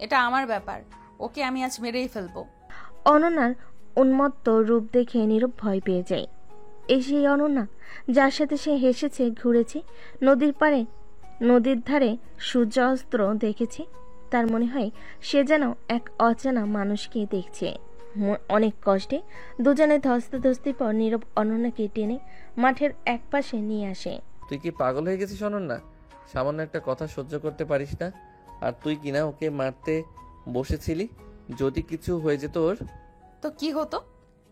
এটা আমার ব্যাপার। ওকে আমি আজ মেরেই ফেলবো। অনন্যার উন্মত্ত রূপ দেখে নীরব ভয় পেয়ে যায়। এই সেই অনন্যা যার সাথে সে হেসেছে, ঘুরেছে, নদীর পাড়ে নদীর ধারে সূর্যাস্ত দেখেছে। তার মনে হয় সে যেন এক অচেনা মানুষকে দেখছে। অনেক কষ্টে দুজনে ধস্তাধস্তির পর নীরব অনন্যাকে টেনে মাঠের এক পাশে নিয়ে আসে। তুই কি পাগল হয়ে গেছিস অনন্যা? সামান্য একটা কথা সহ্য করতে পারিস না? আর তুই কিনা ওকে মারতে বসেছিলি। যদি কিছু হয়ে যেত ওর? তো কি হতো?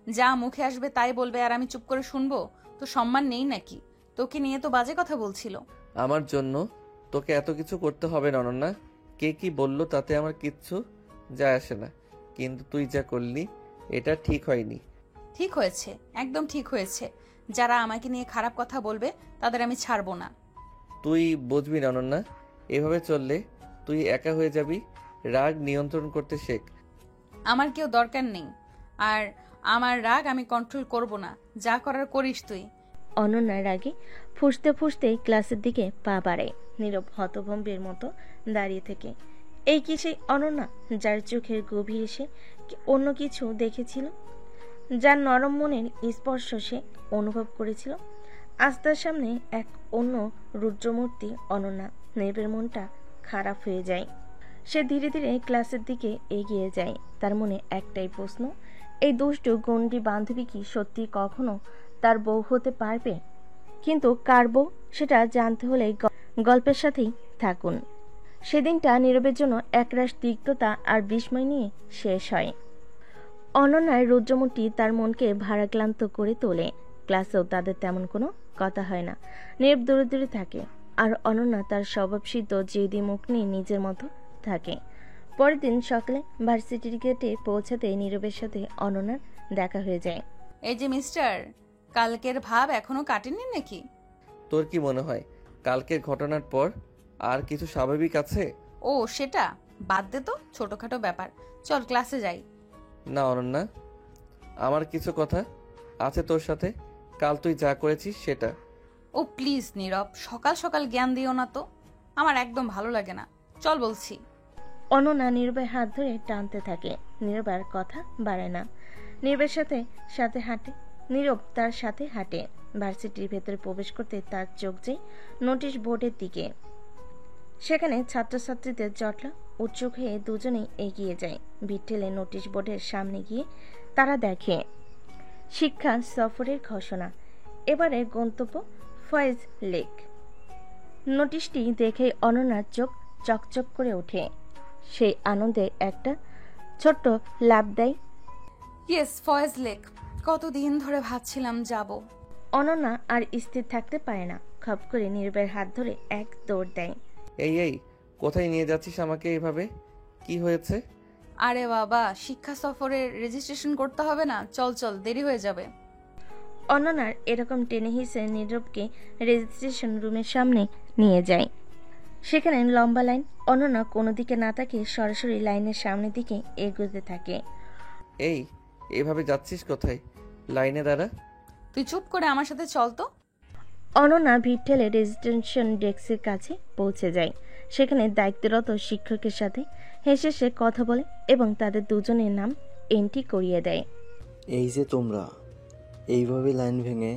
যা মুখে আসবে তাই বলবে আর আমি চুপ করে শুনবো? তো সম্মান নেই নাকি? তোকে নিয়ে তো বাজে কথা বলছিল। আমার জন্য তোকে এত কিছু করতে হবে না অনন্যা। কে কি বললো তাতে আমার কিচ্ছু যায় আসে না, কিন্তু তুই যা করলি এটা ঠিক হয়নি। ঠিক হয়েছে, একদম ঠিক হয়েছে। যারা আমাকে নিয়ে খারাপ কথা বলবে তাদের আমি ছাড়বো না। তুই বুঝবি না অনন্যা, এভাবে চললে তুই একা হয়ে যাবি। রাগ নিয়ন্ত্রণ করতে শেখ। আমার কেউ দরকার নেই, আর আমার রাগ আমি কন্ট্রোল করব না। যা করার করিস তুই। অনন্যার রাগে ফুঁসতে ফুঁসতে ক্লাসের দিকে পা বাড়ায়। নীরব হতভম্বের মতো দাঁড়িয়ে থেকে। এই কি সেই অনন্যা যার চোখের গভীরে সে অন্য কিছু দেখেছিল, যার নরম মনের স্পর্শ সে অনুভব করেছিল? আজ তার সামনে এক অন্য রুদ্রমূর্তি অনন্যা। নীরবের মনটা খারাপ হয়ে যায়। সে ধীরে ধীরে ক্লাসের দিকে এগিয়ে যায়। তার মনে একটাই প্রশ্ন, এই দুষ্টু গণ্ডি বান্ধবী কি সত্যি কখনো তার বউ হতে পারবে? কিন্তু কার বউ সেটা জানতে হলে গল্পের সাথেই থাকুন। সেদিনটা নীরবের জন্য একরাশ তিক্ততা আর বিস্ময় নিয়ে শেষ হয়। অনন্যার রুদ্রমূর্তি তার মনকে ভারাক্লান্ত করে তোলে। ক্লাসেও তাদের তেমন কোনো কথা হয় না। নীরব দূরে দূরে থাকে, আর অনন্যা তার স্বভাবসিদ্ধ জেদি মুখ নিয়ে নিজের মতো থাকে। পরের দিন সকালে ভার্সিটির গেটে পৌঁছাতে নীরবের সাথে অনন্যার দেখা হয়ে যায়। এই যে মিস্টার, কালকের ভাব এখনো কাটেনি নাকি? তোর কি মনে হয় কালকের ঘটনার পর আর কিছু স্বাভাবিক আছে? ও সেটা বাদ দে তো, ছোটখাটো ব্যাপার। চল ক্লাসে যাই। না অনন্যা, আমার কিছু কথা আছে তোর সাথে। কাল তুই যা করেছিস সেটা। ও প্লিজ নীরব, সকাল সকাল জ্ঞান দিও না তো, আমার একদম ভালো লাগে না। চল বলছি। অনন্যা নীরবের হাত ধরে টানতে থাকে। নীরব আর কথা বাড়ায় না, নীরবের সাথে সাথে হাঁটে। নীরব তার সাথে হাঁটে। ভার্সিটির ভেতরে প্রবেশ করতে তার চোখ যায় নোটিশ বোর্ডের দিকে। সেখানে ছাত্রছাত্রীদের জটলা। উৎসুক হয়ে দুজনেই এগিয়ে যায়। ভিড় ঠেলে নোটিশ বোর্ডের সামনে গিয়ে তারা দেখে শিক্ষা সফরের ঘোষণা। এবারে গন্তব্য ফয়েজ লেক। নোটিশটি দেখে অনন্যার চোখ চকচক করে ওঠে। সেই আনন্দে একটা ছোট্ট লাফ দেয়। ইয়েস, ফয়েজ লেক। কতদিন ধরে ভাবছিলাম যাব। অনন্যা আর স্থির থাকতে পারে না, খপ করে নীরবের হাত ধরে এক দৌড় দেয়। এই কোথায় নিয়ে যাচ্ছিস আমাকে এভাবে? কি হয়েছে? আরে বাবা, শিক্ষা সফরের রেজিস্ট্রেশন করতে হবে না? চল চল, দেরি হয়ে যাবে। অনন্যার এরকম টেনে হিসে নীরবকে রেজিস্ট্রেশন রুমের সামনে নিয়ে যায়। সেখানে লম্বা লাইন। অনন্যা কোনো দিকে না তাকিয়ে সরাসরি লাইনের সামনের দিকে এগোতে থাকে। এভাবে যাচ্ছিস কোথায়? লাইনে দাঁড়া। তুই চুপ করে আমার সাথে চল তো। অনন্যা ভিড় ঠেলে রেজিস্ট্রেশন ডেস্কের কাছে পৌঁছে যায়। সেখানে দায়িত্বরত শিক্ষকের সাথে হেসে সে কথা বলে এবং তাদের দুজনের নাম এন্ট্রি করিয়ে দেয়। এই যে তোমরা এইভাবে লাইন ভেঙে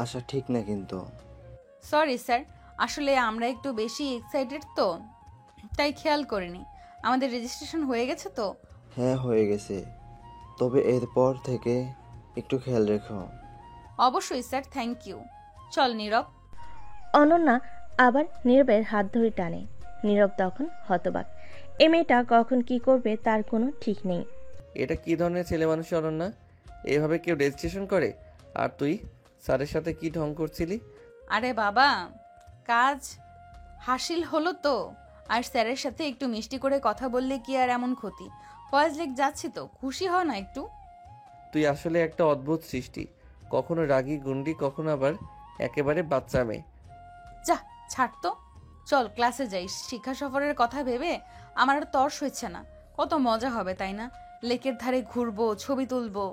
আসা ঠিক না কিন্তু। সরি স্যার, আসলে আমরা একটু বেশি এক্সাইটেড তো, তাই খেয়াল করিনি। আমাদের রেজিস্ট্রেশন হয়ে গেছে তো? হ্যাঁ হয়ে গেছে, তবে এরপর থেকে একটু খেয়াল রেখো। অবশ্যই স্যার, থ্যাংক ইউ। চল নীরব। অনন্যা আবার নীরবের হাত ধরে টানে। নীরব তখন হতবাক। এ মেয়েটা কখন কি করবে তার কোনো ঠিক নেই। এটা কি ধরনের ছেলে মানুষ অনন্যা? এভাবে কেউ রেজিস্ট্রেশন করে? আর তুই স্যারের সাথে কি ঢং করছিলি? আরে বাবা, কাজ হাসিল হলো তো। আর স্যারের সাথে একটু মিষ্টি করে কথা বললে কি আর এমন ক্ষতি? ফয়েজ লেক যাচ্ছি তো, খুশি হ না একটু। তুই আসলে একটা অদ্ভুত সৃষ্টি, কখনো রাগী গুন্ডি, কখনো আবার একেবারে বাচ্চা মেয়ে। যা, ছাড় তো। চল ক্লাসে যাই। শিক্ষা সফরের কথা ভেবে আমার আর তর্স হচ্ছে না। কত মজা হবে তাই না? লেকের ধারে ঘুরবো, ছবি তুলবো।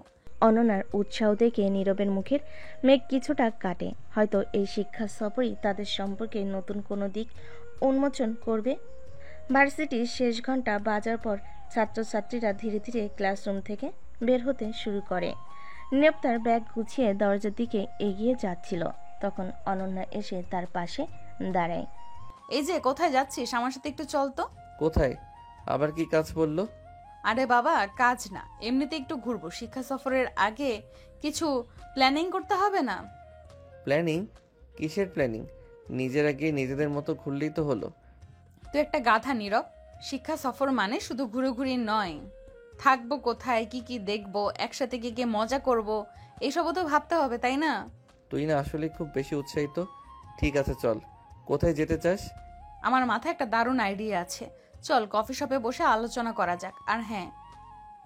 অনন্যার উৎসাহ দেখে নীরবের মুখের মেঘ কিছুটা কাটে। হয়তো এই শিক্ষা সফরই তাদের সম্পর্কে নতুন কোনো দিক উন্মোচন করবে। ভার্সিটির শেষ ঘন্টা বাজার পর ছাত্রছাত্রীরা ধীরে ধীরে ক্লাসরুম থেকে বের হতে শুরু করে। নীরব তার ব্যাগ গুছিয়ে দরজার দিকে এগিয়ে যাচ্ছিল, তখন অনন্যা এসে তার পাশে দাঁড়ায়। এই যে, কোথায় যাচ্ছিস? আমার সাথে একটু চল তো। কোথায়? আবার কি কাজ পড়লো? আরে বাবা, কাজ না, এমনিতে একটু ঘুরবো। শিক্ষা সফরের আগে কিছু প্ল্যানিং করতে হবে না? প্ল্যানিং? কিসের প্ল্যানিং? নিজেরা গিয়ে নিজেদের মতো ঘুরলেই তো হলো। তুই একটা গাধা নীরব। শিক্ষা সফর মানে শুধু ঘুরে নয়। থাকবো কোথায়, কি কি দেখবো, একসাথে গিয়ে মজা করব, এসবও তো ভাবতে হবে তাই না? তুই না আসলে খুব বেশি উৎসাহিত। ঠিক আছে চল, কোথায় যেতে চাস? আমার মাথায় একটা দারুণ আইডিয়া আছে। চল কফি শপে বসে আলোচনা করা যাক। আর হ্যাঁ,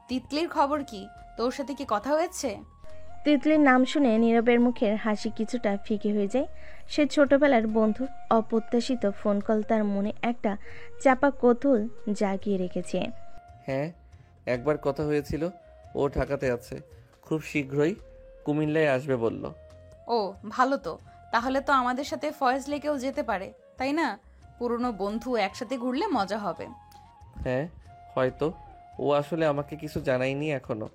তিতলির খবর কি? তোর সাথে কি কথা হয়েছে? তিতলির নাম শুনে নীরবের মুখের হাসি কিছুটা ফিকে হয়ে যায়। সে ছোটবেলার বন্ধুর অপ্রত্যাশিত ফোন কল তার মনে একটা চাপা কৌতূহল জাগিয়ে রেখেছে। হ্যাঁ, একবার কথা হয়েছিল। ও ঢাকাতে আছে, খুব শীঘ্রই কুমিল্লায় আসবে বলল। ও ভালো তো। তাহলে তো আমাদের সাথে ফয়েজ লেকেও যেতে পারে তাই না? পুরনো বন্ধু একসাথে ঘুরলে মজা হবে। হ্যাঁ হয়তো। ও আসলে আমাকে কিছু জানায়নি এখনো।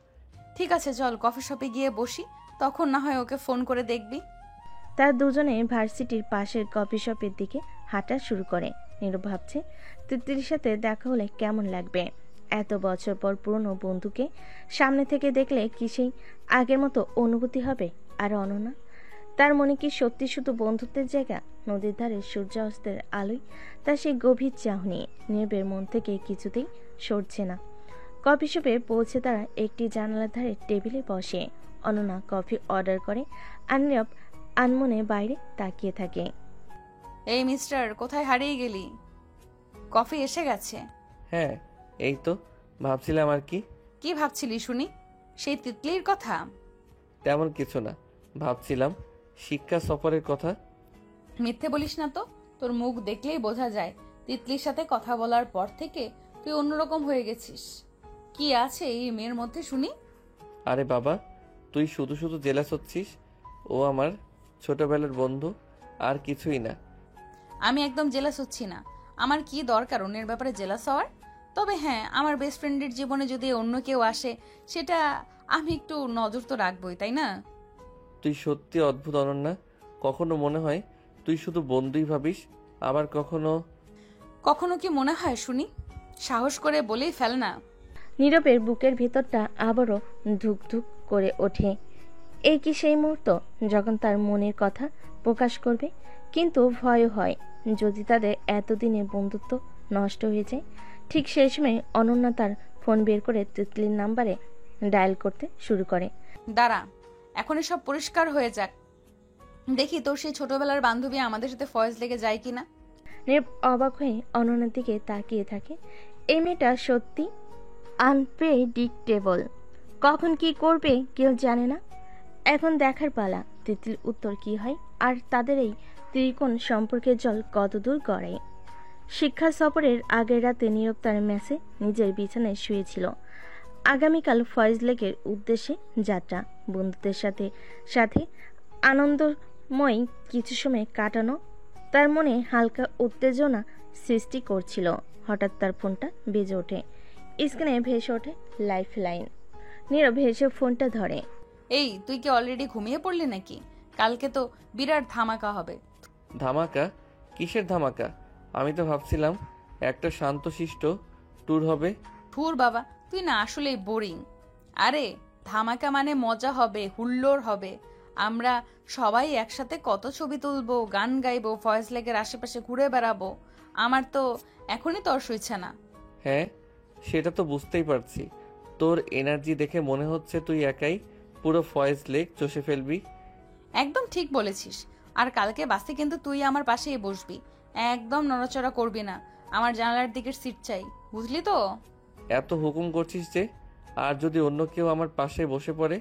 ঠিক আছে, চল কফি শপে গিয়ে বসি, তখন না হয় ওকে ফোন করে দেখবি। তার দুজনে ভার্সিটির পাশের কফি শপের দিকে হাঁটা শুরু করে। নীরব ভাবছে তিতলির সাথে দেখা হলে কেমন লাগবে। এত বছর পর পুরনো বন্ধুকে সামনে থেকে দেখলে কি সেই আগের মতো অনুভূতি হবে? আর অনন্যা, তার মনে কি সত্যি শুধু বন্ধুত্বের জায়গা? নদীর ধারে সূর্যাস্তের আলোয় তার সেই গভীর চাহনি নীরবের মন থেকে কিছুতেই সরছে না। কফি শপে পৌঁছে তারা একটি জানালার ধারে টেবিলে বসে। অনন্যা কফি অর্ডার করে আর নীরব আনমনে বাইরে তাকিয়ে থাকে। এই মিস্টার, কোথায় হারিয়ে গেলি? কফি এসে গেছে। হ্যাঁ এই তো ভাবছিলাম। আর কি? কি ভাবছিলি শুনি? সেই তিতলির কথা? তেমন কিছু না, ভাবছিলাম শিক্ষা সফরের কথা। মিথ্যে বলিস না তো, তোর মুখ দেখলেই বোঝা যায় তিতলির সাথে কথা বলার পর থেকে তুই অন্যরকম হয়ে গেছিস। কি আছে এই মেয়ের মধ্যে শুনি? আরে বাবা, তুই শুধু শুধু জেলাস হচ্ছিস। ও আমার ছোটবেলার বন্ধু, আর কিছুই না। আমি একদম জেলাস হচ্ছি না। আমার কি দরকার অন্যের ব্যাপারে জেলাস হওয়ার? তবে হ্যাঁ, আমার বেস্ট ফ্রেন্ডের জীবনে যদি অন্য কেউ আসে, সেটা আমি একটু নজর তো রাখবোই তাই না? তুই সত্যি অদ্ভুত অনন্যা। কখনো মনে হয় তুই শুধু বন্ধুই ভাবিস, আবার কখনো কখনো কি মনে হয় শুনি? সাহস করে বলেই ফেল না। নীরবের বুকের ভেতরটা আবারও ধুক ধুক করে ওঠে। এই কি সেই মুহূর্ত যখন তার মনের কথা প্রকাশ করবে? কিন্তু ভয় হয় যদি তাদের এতদিনের বন্ধুত্ব নষ্ট হয়ে যায়। ঠিক সেই সময় অনন্যা তার ফোন বের করে তিতলির নাম্বারে ডায়াল করতে শুরু করে। দাঁড়া, এখন এসব পরিষ্কার হয়ে যাক। দেখি তোর সেই ছোটবেলার বান্ধবী আমাদের সাথে ফয়েজ লেগে যায় কিনা। নীরব অবাক হয়ে অনন্যার দিকে তাকিয়ে থাকে। এই মেয়েটা সত্যি আনপ্রেডিক্টেবল। কখন কি করবে কেউ জানে না। এখন দেখার পালা তিতলির উত্তর কি হয়, আর তাদের এই ত্রিকোণ সম্পর্কের জল কতদূর গড়ায়। শিক্ষা সফরের আগের রাতে নীরব তার মেসে নিজের বিছানায় শুয়েছিল। আগামীকাল ফয়েজ লেকের উদ্দেশ্যে যাত্রা। বন্ধুদের সাথে সাথে আনন্দময় কিছু সময় কাটানো তার মনে হালকা উত্তেজনা সৃষ্টি করছিল। হঠাৎ তার ফোনটা বেজে ওঠে। স্ক্রিনে ভেসে ওঠে লাইফ লাইন। নীরব হেসে ফোনটা ধরে। এই, তুই কি অলরেডি ঘুমিয়ে পড়লি নাকি? কালকে তো বিরাট ধামাকা হবে। ধামাকা? কিসের ধামাকা? আমি তো ভাবছিলাম একটা শান্তশিষ্ট ট্যুর হবে। ধুর বাবা, তুই না আসলেই বোরিং। আরে ধামাকা মানে মজা হবে, হুল্লোড় হবে। আমরা সবাই একসাথে কত ছবি তুলবো, গান গাইবো, ফয়েজ লেকের আশেপাশে ঘুরে বেড়াবো। আমার তো এখনই তর সইছে না। হ্যাঁ, সেটা তো বুঝতেই পারছি। তোর এনার্জি দেখে মনে হচ্ছে তুই একাই পুরো ফয়েজ লেক চষে ফেলবি। একদম ঠিক বলেছিস। আর কালকে বাসে কিন্তু তুই আমার পাশেই বসবি, একদম নড়াচড়া করবি না। আমার জানালার দিকের সিট চাই, বুঝলি তো? এত হুকুম করছিস যে, আর যদি অন্য কেউ আমার পাশে বসে পড়ে?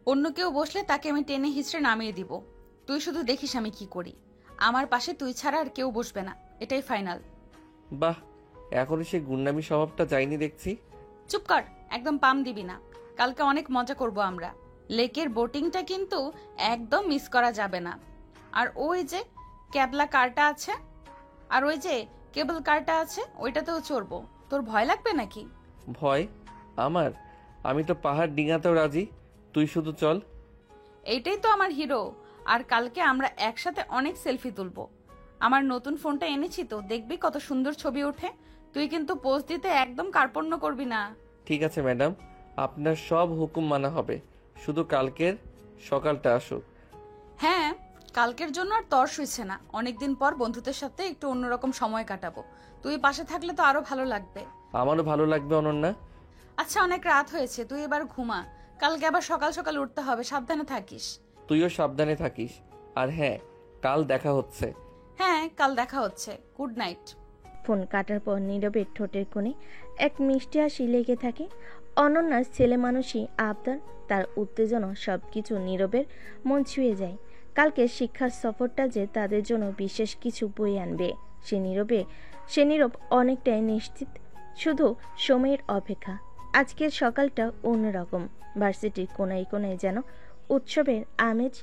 অন্য কেউ বসলে তাকে আমি টেনে হিঁচড়ে নামিয়ে দিব। তুই শুধু দেখিস আমি কি করি। আমার পাশে তুই ছাড়া আর কেউ বসবে না, এটাই ফাইনাল। বাহ, এখনো সে গুন্ডামি স্বভাবটা যায়নি দেখছি। চুপ কর, একদম পাম দিবি না। কালকে অনেক মজা করব আমরা। লেকের বোটিংটা কিন্তু একদম মিস করা যাবে না। আর ওই যে ক্যাবলা কারটা আছে, আর ওই যে কেবল কারটা আছে, ওইটাতেও চড়বো। তোর ভয় লাগবে নাকি? ভয় আমার? আমি তো পাহাড় ডিঙাতেও রাজি, তুই শুধু চল। এইটাই তো আমার হিরো। আর কালকে আমরা একসাথে অনেক সেলফি তুলবো। আমার নতুন ফোনটা এনেছি তো, দেখবি কত সুন্দর ছবি ওঠে। তুই কিন্তু পোজ দিতে একদম কার্পণ্য করবি না। ঠিক আছে ম্যাডাম, আপনার সব হুকুম মানা হবে, শুধু কালকের সকালটা আসুক। হ্যাঁ, কালকের জন্য আর তর সইছে না। অনেকদিন পর বন্ধুদের সাথে একটু অন্যরকম সময় কাটাবো। তুই পাশে থাকলে তো আরো ভালো লাগবে। আমারও ভালো লাগবে অনন্যা। আচ্ছা, অনেক রাত হয়েছে, তুই এবার ঘুমা। কালকে আবার সকাল সকাল উঠতে হবে, সাবধানে থাকিস। তুইও সাবধানে থাকিস। আর হ্যাঁ, কাল দেখা হচ্ছে। হ্যাঁ, কাল দেখা হচ্ছে। Good night. ফোন কাটার পর নীরবের ঠোঁটের কোণে এক মিষ্টি হাসি লেগে থাকে। অনন্যার ছেলে মানুষই আবদার, তার উত্তেজনা সবকিছু নীরবের মন ছুঁয়ে যায়। কালকে শিক্ষার সফরটা যে তাদের জন্য বিশেষ কিছু বয়ে আনবে সে নীরব অনেকটাই নিশ্চিত, শুধু সময়ের অপেক্ষা। আজকের সকালটা অন্যরকম। ভার্সিটির কোনায় কোনায় যেন উৎসবের আমেজ।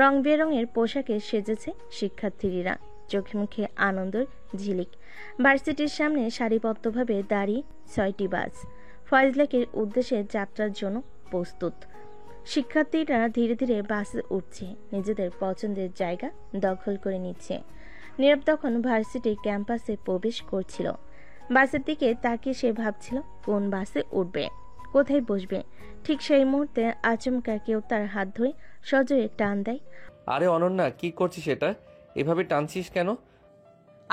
রং বেরঙের পোশাকে সেজেছে শিক্ষার্থীরা, চোখে মুখে আনন্দের ঝিলিক। ভার্সিটির সামনে সারিবদ্ধভাবে দাঁড়িয়ে 6টি বাস ফয়েজ লেকের উদ্দেশ্যে যাত্রার জন্য প্রস্তুত। শিক্ষার্থীরা ধীরে ধীরে বাসে উঠছে, নিজেদের পছন্দের জায়গা দখল করে নিচ্ছে। নীরব তখন ভার্সিটির ক্যাম্পাসে প্রবেশ করছিল। বাসের দিকে তাকিয়ে সে ভাবছিল কোন বাসে উঠবে, কোথায় বসবে। ঠিক সেই মুহূর্তে আচমকা কেউ তার হাত ধরে সজোরে টান দেয়। আরে অনন্যা, কি করছিস এটা? এভাবে টানছিস কেন?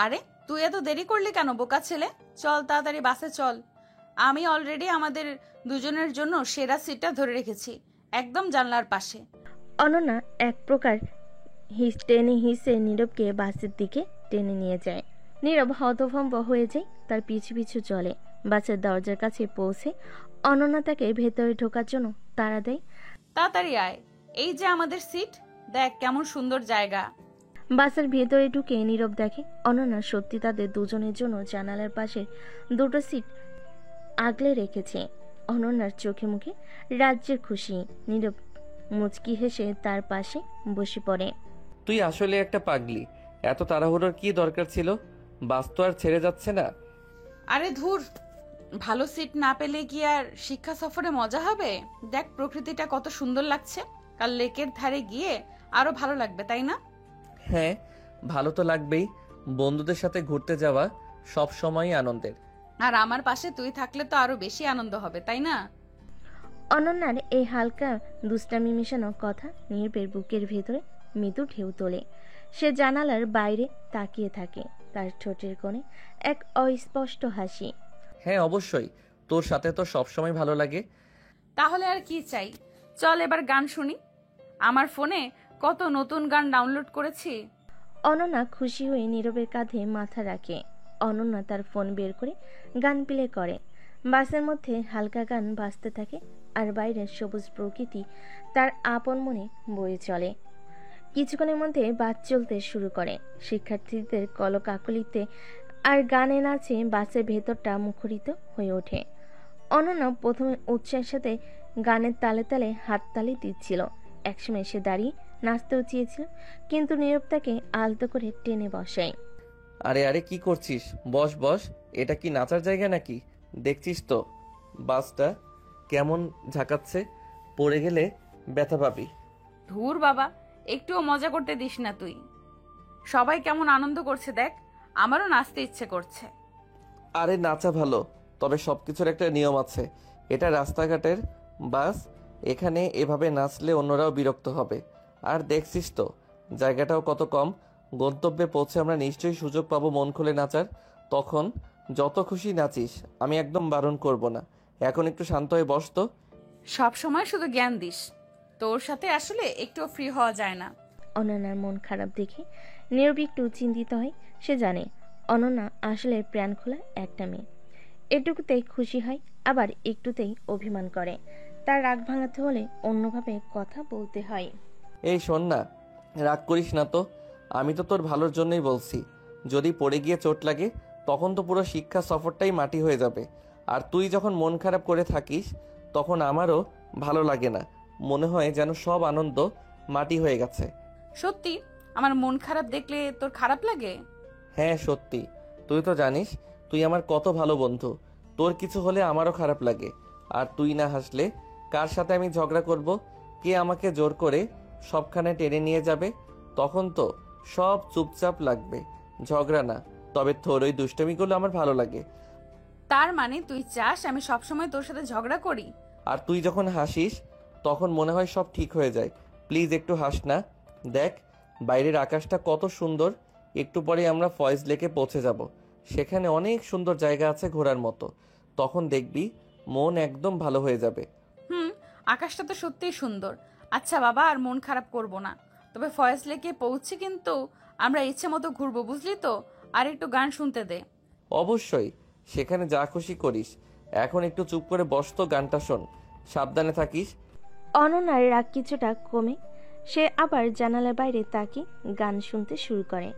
আরে তুই এত দেরি করলি কেন বোকা ছেলে? চল তাড়াতাড়ি বাসে চল। আমি অলরেডি আমাদের দুজনের জন্য সেরা সিটটা ধরে রেখেছি, একদম জানলার পাশে। অনন্যা এক প্রকার টেনে হিসে নীরবকে বাসের দিকে টেনে নিয়ে যায়। নীরব হতভম্ব হয়ে যায়, তার পিছু পিছু চলে। বাসের দরজার কাছে পৌঁছে অনন্যা তাকে ভেতরে ঢোকার জন্য তাড়া দেয়। তাড়াতাড়ি আয়, এই যে আমাদের সিট, দেখ কেমন সুন্দর জায়গা। বাসের ভেতরে ঢুকে নীরব দেখে অনন্যা সত্যি তাদের দুজনের জন্য জানালার পাশে দুটো সিট আগলে রেখেছে। অনন্যার চোখে মুখে রাজ্যের খুশি। নীরব মুচকি হেসে তার পাশে বসে পড়ে। তুই আসলে একটা পাগলি। এত তাড়াহুড়োর কি দরকার ছিল? বাস তো আর ছেড়ে যাচ্ছে না। আরে ধুর, ভালো সিট না পেলে কি আর শিক্ষা সফরে মজা হবে? দেখ প্রকৃতিটা কত সুন্দর লাগছে। কাল লেকের ধারে গিয়ে আরো ভালো লাগবে, তাই না? হ্যাঁ, ভালো তো লাগবেই। বন্ধুদের সাথে ঘুরতে যাওয়া সব সময়ই আনন্দের। আর আমার পাশে তুই থাকলে তো আরো বেশি আনন্দ হবে, তাই না? অনন্যার এই হালকা দুষ্টামি মেশানো কথা নীরবের বুকের ভেতরে মৃদু ঢেউ তোলে। সে জানালার বাইরে তাকিয়ে থাকে, তার ঠোঁটের কোণে এক অস্পষ্ট হাসি। হ্যাঁ অবশ্যই, তোর সাথে তো সবসময় ভালো লাগে। তাহলে আর কি চাই? চল এবার গান শুনি। আমার ফোনে কত নতুন গান ডাউনলোড করেছি। অনন্যা খুশি হয়ে নীরবের কাঁধে মাথা রাখে। অনন্যা তার ফোন বের করে গান প্লে করে। বাসের মধ্যে হালকা গান বাজতে থাকে, আর বাইরের সবুজ প্রকৃতি তার আপন মনে বয়ে চলে। কিছুক্ষণের মধ্যে বাস চলতে শুরু করে। শিক্ষার্থীদের কলকাকলিতে আর গানে নাচে বাসের ভেতরটা মুখরিত হয়ে ওঠে। অনন্যা প্রথমে উৎসাহের সাথে গানের তালে তালে হাততালি দিচ্ছিল। একসময় সে দাঁড়িয়ে নাচতেও চেয়েছিল, কিন্তু নীরব তাকে আলতো করে টেনে বসায়। আরে আরে, কি করছিস? বস বস, এটা কি নাচার জায়গা নাকি? দেখছিস তো বাসটা কেমন ঝাঁকাচ্ছে, পড়ে গেলে ব্যথা পাবি। ধুর বাবা, একটুও মজা করতে দিস না তুই। সবাই কেমন আনন্দ করছে দেখ, আমারও নাচতে ইচ্ছে করছে। আরে নাচা ভালো, তবে সবকিছুর একটা নিয়ম আছে। এটা রাস্তাঘাটের বাস, এখানে এভাবে নাচলে অন্যরাও বিরক্ত হবে। আর দেখছিস তো জায়গাটাও কত কম। গন্তব্যে পৌঁছে আমরা নিশ্চয়ই সুযোগ পাবো মন খুলে নাচার। তখন যত খুশি নাচিস, আমি একদম বারণ করব না। এখন একটু শান্ত হয়ে বস তো। সব সময় শুধু জ্ঞান দিস, তোর সাথে আসলে একটু ফ্রি হওয়া যায় না। অনন্যার মন খারাপ দেখে নীরব একটু চিন্তিত হয়। সে জানে অনন্যা আসলে প্রাণ খোলা একটা মেয়ে। এটুকুতেই খুশি হয়, আবার একটুতেই অভিমান করে। তার রাগ ভাঙাতে হলে অন্যভাবে কথা বলতে হয়। এই শোন না, রাগ করিস না তো। আমি তো তোর ভালোর জন্যই বলছি। যদি পড়ে গিয়ে চোট লাগে তখন তো পুরো শিক্ষা সফরটাই মাটি হয়ে যাবে। আর তুই যখন মন খারাপ করে থাকিস তখন আমারও ভালো লাগে না। মনে হয় যেন সব আনন্দ মাটি হয়ে গেছে। সত্যি আমার মন খারাপ দেখলে তোর খারাপ লাগে? হ্যাঁ সত্যি। তুই তো জানিস তুই আমার কত ভালো বন্ধু। তোর কিছু হলে আমারও খারাপ লাগে। আর তুই না হাসলে কার সাথে আমি ঝগড়া করব? কে আমাকে জোর করে সবখানে টেনে নিয়ে যাবে? তখন তো সব চুপচাপ লাগবে, ঝগড়া না। তবে তোর ওই দুষ্টমিগুলো আমার ভালো লাগে। তার মানে তুই চাস আমি সবসময় তোর সাথে ঝগড়া করি? আর তুই যখন হাসিস তখন মনে হয় সব ঠিক হয়ে যায়। প্লিজ একটু হাস না। দেখ বাইরের আকাশটা কত সুন্দর। একটু পরে আমরা ফয়েজ লেকে পৌঁছে যাব। সেখানে অনেক সুন্দর জায়গা আছে ঘোরার মতো। তখন দেখবি মন একদম ভালো হয়ে যাবে। আকাশটা তো সত্যিই সুন্দর। আচ্ছা বাবা, আর মন খারাপ করব না। তবে ফয়েজ লেকে পৌঁছে কিন্তু আমরা ইচ্ছে মতো ঘুরবো, বুঝলি তো? আর একটু গান শুনতে দে। অবশ্যই, সেখানে যা খুশি করিস। এখন একটু চুপ করে বস তো, গানটা শোন। সাবধানে থাকিস। অনন্যার রাগ কিছুটা কমে সে আবার জানালার বাইরে তাকিয়ে গান শুনতে শুরু করে।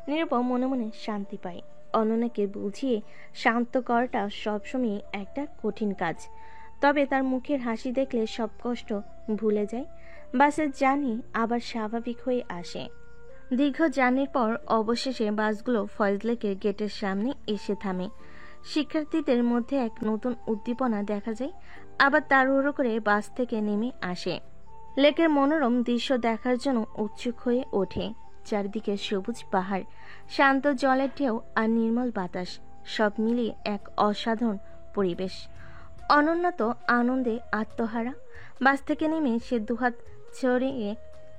নীরব মনে মনে শান্তি পায়। অনন্যাকে বুঝিয়ে শান্ত করাটা সবসময় একটা কঠিন কাজ। তবে তার মুখের হাসি দেখলে সব কষ্ট ভুলে যায়। বাসের জার্নি আবার স্বাভাবিক হয়ে আসে। দীর্ঘ জার্নির পর অবশেষে বাসগুলো ফয়েজ লেকের গেটের সামনে এসে থামে। শিক্ষার্থীদের মধ্যে এক নতুন উদ্দীপনা দেখা যায়। আবার তাড়াহুড়ো করে বাস থেকে নেমে আসে। লেকের মনোরম দৃশ্য দেখার জন্য উৎসুক হয়ে ওঠে। চারিদিকে সবুজ পাহাড়, শান্ত জলের ঢেউ আর নির্মল বাতাস, সব মিলিয়ে এক অসাধারণ পরিবেশ। অনন্যা তো আনন্দে আত্মহারা। বাস থেকে নেমে সে দুহাত ছড়িয়ে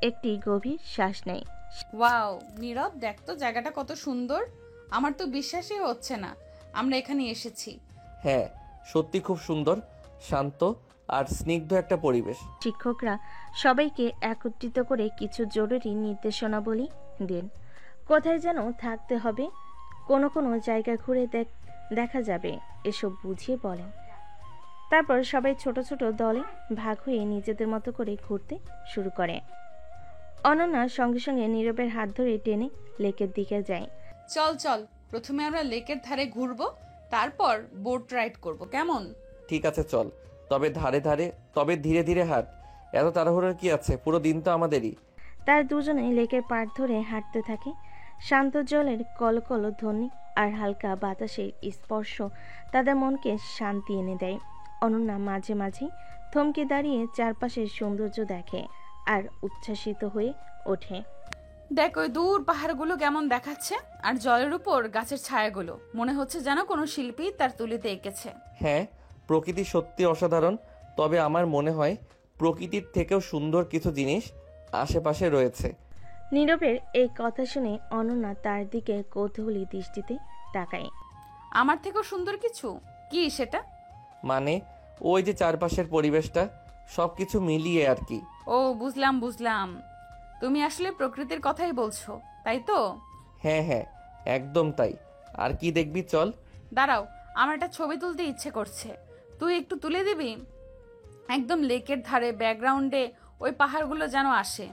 একটি গভীর শ্বাস নেয়। ওয়াও নীরব, দেখ তো জায়গাটা কত সুন্দর। আমার তো বিশ্বাসই হচ্ছে না আমরা এখানে এসেছি। হ্যাঁ সত্যি খুব সুন্দর, শান্ত আর স্নিগ্ধ একটা পরিবেশ। শিক্ষকরা সবাইকে একত্রিত করে কিছু জরুরি নির্দেশনাবলী দেন। কোথায় যেন থাকতে হবে, কোনো কোনো জায়গা ঘুরে দেখা যাবে, এসব বুঝিয়ে বলেন। তারপর সবাই ছোট ছোট দলে ভাগ হয়ে নিজেদের মতো করে ঘুরতে শুরু করে। অনন্যা সঙ্গে সঙ্গে নীরবের হাত ধরে টেনে লেকের দিকে যায়। চল চল, প্রথমে আমরা লেকের ধারে ঘুরবো, তারপর বোট রাইড করব, কেমন? ঠিক আছে চল। তবে ধীরে ধীরে হাঁট। এত তাড়াহুড়োর কি আছে? পুরো দিন তো আমাদেরই। তার দুজনে লেকের পাড় ধরে হাঁটতে থাকে। শান্ত জলের কলকল ধ্বনি আর হালকা বাতাসের স্পর্শ তাদের মনকে শান্তি এনে দেয়। অনন্যা মাঝে মাঝে থমকে দাঁড়িয়ে চারপাশের সৌন্দর্য দেখে আর উচ্ছ্বাসিত হয়ে ওঠে। দেখ ওই দূর পাহাড়গুলো কেমন দেখাচ্ছে, আর জলের উপর গাছের ছায়াগুলো, মনে হচ্ছে যেন কোনো শিল্পী তার তুলিতে এঁকেছে। হ্যাঁ প্রকৃতি সত্যি অসাধারণ। তবে আমার মনে হয় প্রকৃতির থেকেও সুন্দর কিছু জিনিস আশেপাশে রয়েছে। নীরবের এই কথা শুনে অনন্যা তার দিকে কৌতূহলী দৃষ্টিতে তাকায়। আমার থেকেও সুন্দর কিছু? কি সেটা? মানে ওই যে চারপাশের পরিবেশটা, সবকিছু মিলিয়ে আর কি। ও বুঝলাম। তুমি আসলে প্রকৃতির কথাই বলছো, তাই তো? হ্যাঁ হ্যাঁ একদম তাই। আর কি দেখবি? চল। দাঁড়াও, আমার একটা ছবি তুলতে ইচ্ছে করছে, তুই একটু তুলে দিবি? একদম লেকের ধারে, ব্যাকগ্রাউন্ডে ওই পাহাড়গুলো যেন আসে।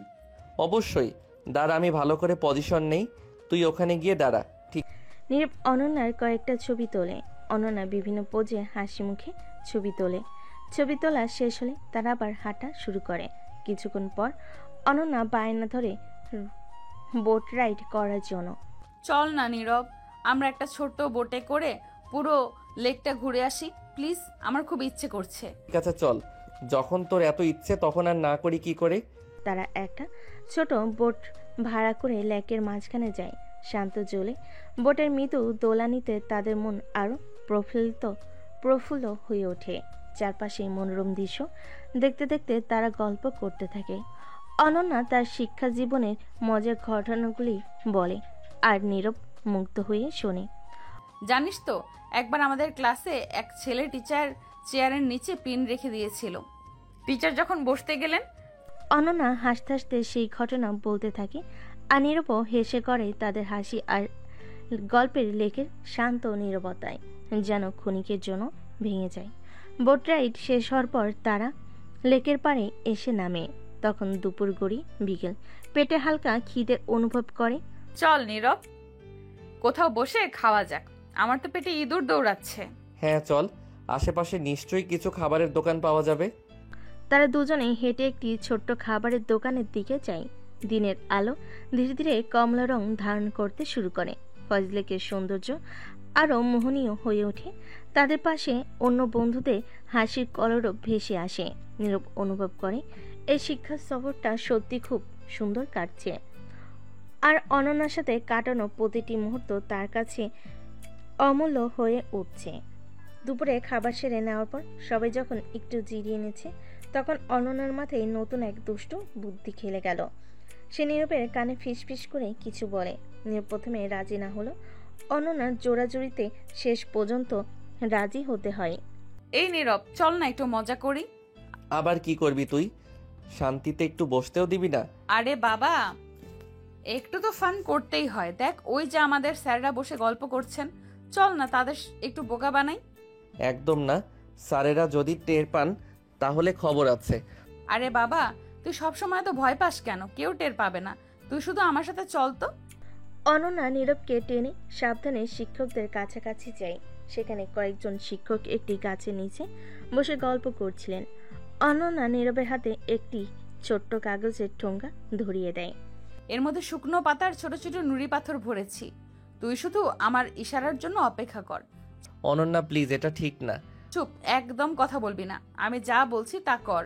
অবশ্যই, দাঁড়া আমি ভালো করে পজিশন নেই, তুই ওখানে গিয়ে দাঁড়া। ঠিক। নীরব অনন্যার কয়েকটা ছবি তোলে। অনন্যা বিভিন্ন পোজে হাসি মুখে ছবি তোলে। ছবি তোলা শেষ হলে তারা আবার হাঁটা শুরু করে। কিছুক্ষণ পর অনন্যা বায়না ধরে বোট রাইড করার জন্য। চল না নীরব, আমরা একটা ছোট্ট বোটে করে পুরো লেকটা ঘুরে আসি প্লিজ, আমার খুব ইচ্ছে করছে। ঠিক আছে চল, যখন তোর এত ইচ্ছে তখন আর না করি কি করে। তারা একটা ছোট বোট ভাড়া করে লেকের মাঝখানে যায়। শান্ত জলে বোটের মৃদু দোলানিতে তাদের মন আরো প্রফুল্ল হয়ে ওঠে। চারপাশে মনোরম দৃশ্য দেখতে দেখতে তারা গল্প করতে থাকে। অনন্যা তার শিক্ষা জীবনের মজার ঘটনাগুলি বলে আর নীরব মুগ্ধ হয়ে শোনে। জানিস তো, একবার আমাদের ক্লাসে এক ছেলে টিচার চেয়ারের নিচে পিন রেখে দিয়েছিল। টিচার যখন বসতে গেলেন, অনন্যা হাসতে হাসতে সেই ঘটনা বলতে থাকে আর নীরবও হেসে করে তাদের হাসি আর গল্পের লেকের শান্ত নীরবতায় যেন ক্ষণিকের জন্য ভেঙে যায়। বোট রাইড শেষ হওয়ার পর তারা লেকের পাড়ে এসে নামে। তখন দুপুর গড়ি বিকেল, পেটে হালকা খিদে অনুভব করে। চল নীরব, কোথাও বসে খাওয়া যাক, আমার তো পেটে ইঁদুর দৌড়াচ্ছে। হ্যাঁ চল, আশেপাশে নিশ্চয়ই কিছু খাবারের দোকান পাওয়া যাবে। তারা দুজনে হেঁটে একটি ছোট্ট খাবারের দোকানের দিকে যায়। দিনের আলো ধীরে ধীরে কমলা রং ধারণ করতে শুরু করে। ফজলেকের সৌন্দর্য আরও মোহনীয় হয়ে ওঠে। তাদের পাশে অন্য বন্ধুদের হাসির কলরব ভেসে আসে। নীরব অনুভব করে এই শিক্ষা সফরটা সত্যি খুব সুন্দর কাটছে। আর অনন্যার সাথে কাটানো প্রতিটি মুহূর্ত তার কাছে অমূল্য হয়ে উঠছে। দুপুরে খাবার সেরে নেওয়ার পর সবাই যখন একটু জিরিয়ে নিচ্ছে, তখন অনন্যার মাথায় নতুন এক দুষ্টু বুদ্ধি খেলে গেল। সে নীরবের কানে ফিসফিস করে কিছু বলে। নীরব প্রথমে রাজি না হলো। অনন্যার জোড়াজুড়িতে শেষ পর্যন্ত রাজি হতে হয়। এই নীরব, চল না একটু মজা করি। আবার কি করবি তুই? শান্তিতে একটু বসতেও দিবি না? আরে বাবা, একটু তো ফান করতেই হয়। দেখ, ওই যে আমাদের স্যাররা বসে গল্প করছেন, চল না তাদের একটু বোকা বানাই। একদম না, স্যারেরা যদি টের পান তাহলে খবর আছে। আরে বাবা, তুই সবসময় তো ভয় পাস কেন? কেউ টের পাবে না, তুই শুধু আমার সাথে চল তো। অনন্যা নীরবকে টেনে সাবধানে শিক্ষকদের কাছাকাছি যায়। সেখানে কয়েকজন শিক্ষক একটি গাছের নিচে বসে গল্প করছিলেন। অনন্যা নীরবের হাতে একটি ছোট্ট কাগজের ঠোঙ্গা ধরিয়ে দেয়। এর মধ্যে শুকনো পাতার ছোট ছোট নুড়ি পাথর ভরেছি, তুই শুধু আমার ইশারার জন্য অপেক্ষা কর। অনন্যা প্লিজ, এটা ঠিক না। চুপ, একদম কথা বলবি না, আমি যা বলছি তা কর।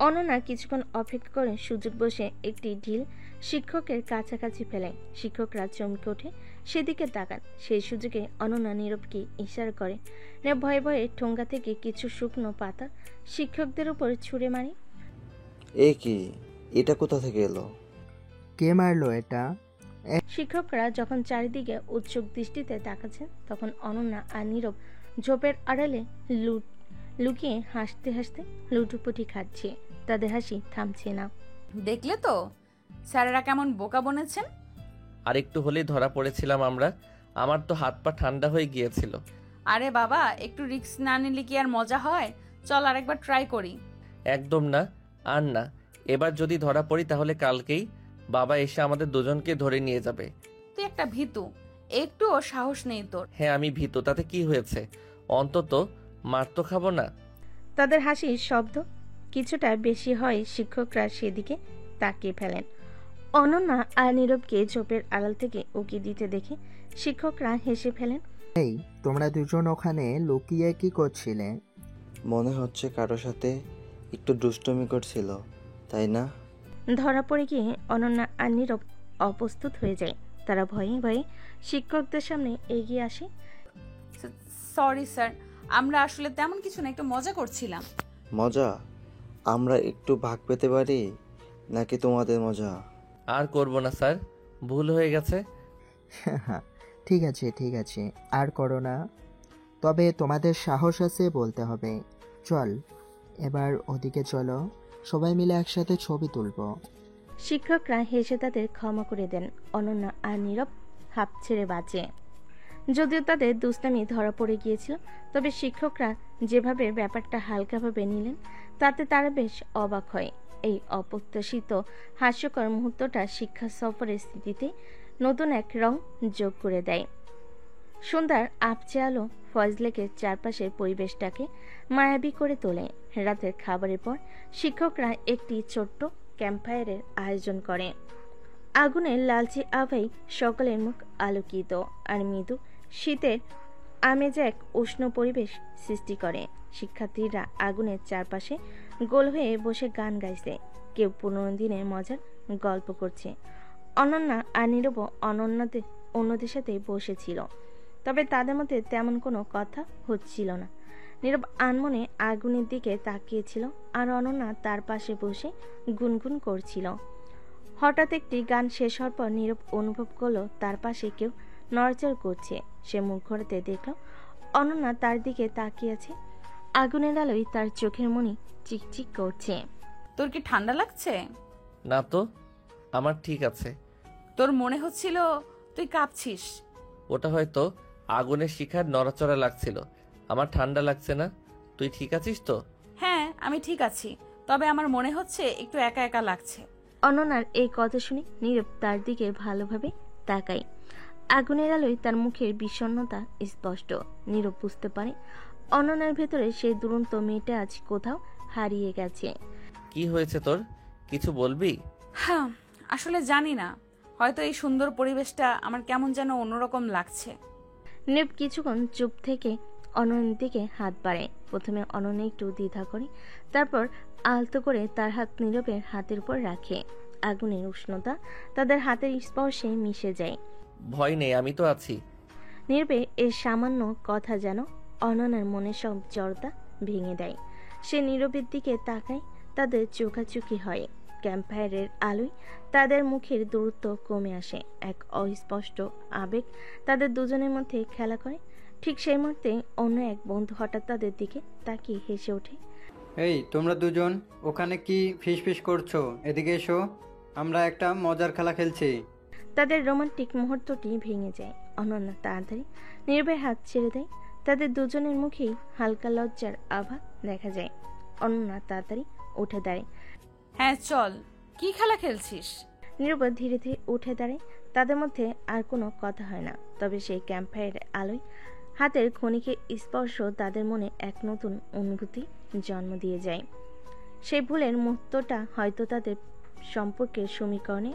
অনন্যা কিছুক্ষণ অপেক্ষা করে সুযোগ বসে একটি ঢিল শিক্ষকের কাছাকাছি ফেলে। শিক্ষকরা চমকে ওঠে, সেদিকে তাকান। সেই সুযোগে অনন্যা নীরবকে ইশারা করে। নীরব ভয়ে ভয়ে ঠোঙ্গা থেকে কিছু শুকনো পাতা শিক্ষকদের উপর ছুঁড়ে মারে। এ কি, এটা কোথা থেকে এলো? কে মারলো এটা? শিক্ষকরা যখন চারিদিকে উৎসুক দৃষ্টিতে তাকাচ্ছেন, তখন অনন্যা আর নীরব ঝোপের আড়ালে লুকিয়ে হাসতে হাসতে লুটুপুটি খাচ্ছে। তাদের হাসি থামছে না। দেখলে তো স্যারেরা কেমন বোকা বনেছেন। আরেকটু হলেই ধরা পড়েছিলাম আমরা। আমার তো হাত পা ঠান্ডা হয়ে গিয়েছিল। আরে বাবা, একটু রিস্ক না নিলে কি আর মজা হয়? চল আরেকবার ট্রাই করি। একদম না, আর না। এবার যদি ধরা পড়ি তাহলে কালকেই বাবা এসে আমাদের দুজনকে ধরে নিয়ে যাবে। তুই একটা ভীতু, একটুও সাহস নেই তোর। হ্যাঁ আমি ভীত, তাতে কি হয়েছে? অন্তত মার তো খাবো না। তাদের হাসির শব্দ কিছুটা বেশি হয়। শিক্ষকরা সেদিকে তাকিয়ে ফেলেন। অনন্যা আর নীরবকে ঝোপের আড়াল থেকে উকি দিতে দেখে শিক্ষকরা হেসে ফেলেন। এই, তোমরা দুজন ওখানে লুকিয়ে কি করছিলে? মনে হচ্ছে কারোর সাথে একটু দুষ্টুমি করছিল, তাই না? ধরা পড়ে গিয়ে অনন্যা আর নীরব অপ্রস্তুত হয়ে যায়। তারা ভয়ে ভয়ে শিক্ষকদের সামনে এগিয়ে আসে। সরি স্যার, আমরা আসলে তেমন কিছু না, একটু মজা করছিলাম। মজা? আমরা একটু ভাগ পেতে পারি নাকি তোমাদের মজা? আর করব না স্যার, ভুল হয়ে গেছে। ঠিক আছে ঠিক আছে, আর করো না। তবে তোমাদের সাহস আছে বলতে হবে। চল এবার ওদিকে চলো, সবাই মিলে একসাথে ছবি তুলবো। শিক্ষকরা হেসে তাদের ক্ষমা করে দেন। অনন্যা আর নীরব হাঁপ ছেড়ে বাঁচে। যদিও তাদের দুষ্টামি ধরা পড়ে গিয়েছিল, তবে শিক্ষকরা যেভাবে ব্যাপারটা হালকাভাবে নিলেন তাতে তারা বেশ অবাক হয়। এই অপ্রত্যাশিত হাস্যকর মুহূর্তটা শিক্ষা সফরের স্মৃতিতে নতুন এক রং যোগ করে দেয়। সন্ধ্যার আপচে আলো ফজলেকের চারপাশের পরিবেশটাকে মায়াবী করে তোলে। রাতের খাবারের পর শিক্ষকরা একটি ছোট্ট ক্যাম্পফায়ারের আয়োজন করে। আগুনের লালচে আভায় সকলের মুখ আলোকিত, আর মৃদু শীতের আমেজ এক উষ্ণ পরিবেশ সৃষ্টি করে। শিক্ষার্থীরা আগুনের চারপাশে গোল হয়ে বসে গান গাইছে, কেউ পুরনো দিনের মজার গল্প করছে। অনন্যা আর নীরব অন্যদের সাথে বসেছিল, তবে তাদের মধ্যে তেমন কোনো কথা হচ্ছিল না। নীরব আনমনে আগুনের দিকে তাকিয়েছিল আর অনন্যা তার পাশে বসে গুনগুন করছিল। হঠাৎ একটি গান শেষ হওয়ার পর নীরব অনুভব করলো তার পাশে কেউ নড়াচড় করছে। সে মুখ ঘোরাতে দেখল অনন্যা তার দিকে তাকিয়ে আছে। আগুনের আলোয় তার চোখের মনি চিকচিক করছে। তোর কি ঠান্ডা লাগছে? না তো, আমার ঠিক আছে। তোর মনে হচ্ছিল তুই কাঁপছিস। ওটা হয়তো আগুনের শিখার নড়াচড়া লাগছিল। আমার ঠান্ডা লাগছে না। তুই ঠিক আছিস তো? হ্যাঁ, আমি ঠিক আছি, তবে আমার মনে হচ্ছে একটু একা একা লাগছে। অনন্যার এই কথা শুনে নীরব তার দিকে ভালোভাবে তাকায়। আগুনের আলোয় তার মুখের বিষণ্ণতা স্পষ্ট। নীরব বুঝতে পারে অনন্যার ভেতরে সেই দুরন্ত মেয়েটা আজ কোথাও হারিয়ে গেছে। কি হয়েছে তোর? কিছু বলবি? হ্যাঁ, আসলে জানি না, হয়তো এই সুন্দর পরিবেশটা আমার কেমন যেন অন্যরকম লাগছে। নীরব কিছুক্ষণ চুপ থেকে অনন্যার দিকে হাত বাড়ায়। প্রথমে অনন্যা একটু দ্বিধা করে, তারপর আলতো করে তার হাত নীরবের হাতের উপর রাখে। আগুনের উষ্ণতা তাদের হাতের স্পর্শে মিশে যায়। ভয় নেই, আমি তো আছি। নীরবে এর সামান্য কথা যেন অনন্যার মনে সব জড়তা ভেঙে দেয়। সে নীরবের দিকে তাকায়, তাদের চোখাচোখি হয়। ক্যাম্পফায়ারের আলোয় তাদের মুখের দূরত্ব কমে আসে। এক অস্পষ্ট আবেগ তাদের দুজনের মধ্যে খেলা করে। ঠিক সেই মুহূর্তে অন্য এক বন্ধু হঠাৎ তাদের দিকে তাকিয়ে হেসে ওঠে। এই তোমরা দুজন ওখানে কি ফিসফিস করছো? এদিকে এসো, আমরা একটা মজার খেলা খেলছি। তাদের রোমান্টিক মুহূর্তটি ভেঙে যায়। অনন্যা তাড়াতাড়ি নীরবের হাত ছেড়ে দেয়। তাদের দুজনের মুখেই হালকা লজ্জার আভা দেখা যায়। অনন্যা তাড়াতাড়ি উঠে দাঁড়ায়। হ্যাঁ চল, কি খেলা খেলছিস? নীরব ধীরে ধীরে উঠে দাঁড়ায়। তাদের মধ্যে আর কোনো কথা হয় না, তবে সেই ক্যাম্পফায়ারের আলোয় হাতের ক্ষণিকের স্পর্শ তাদের মনে এক নতুন অনুভূতি জন্ম দিয়ে যায়। সেই ভুলের মুহূর্তটা হয়তো তাদের সম্পর্কের সমীকরণে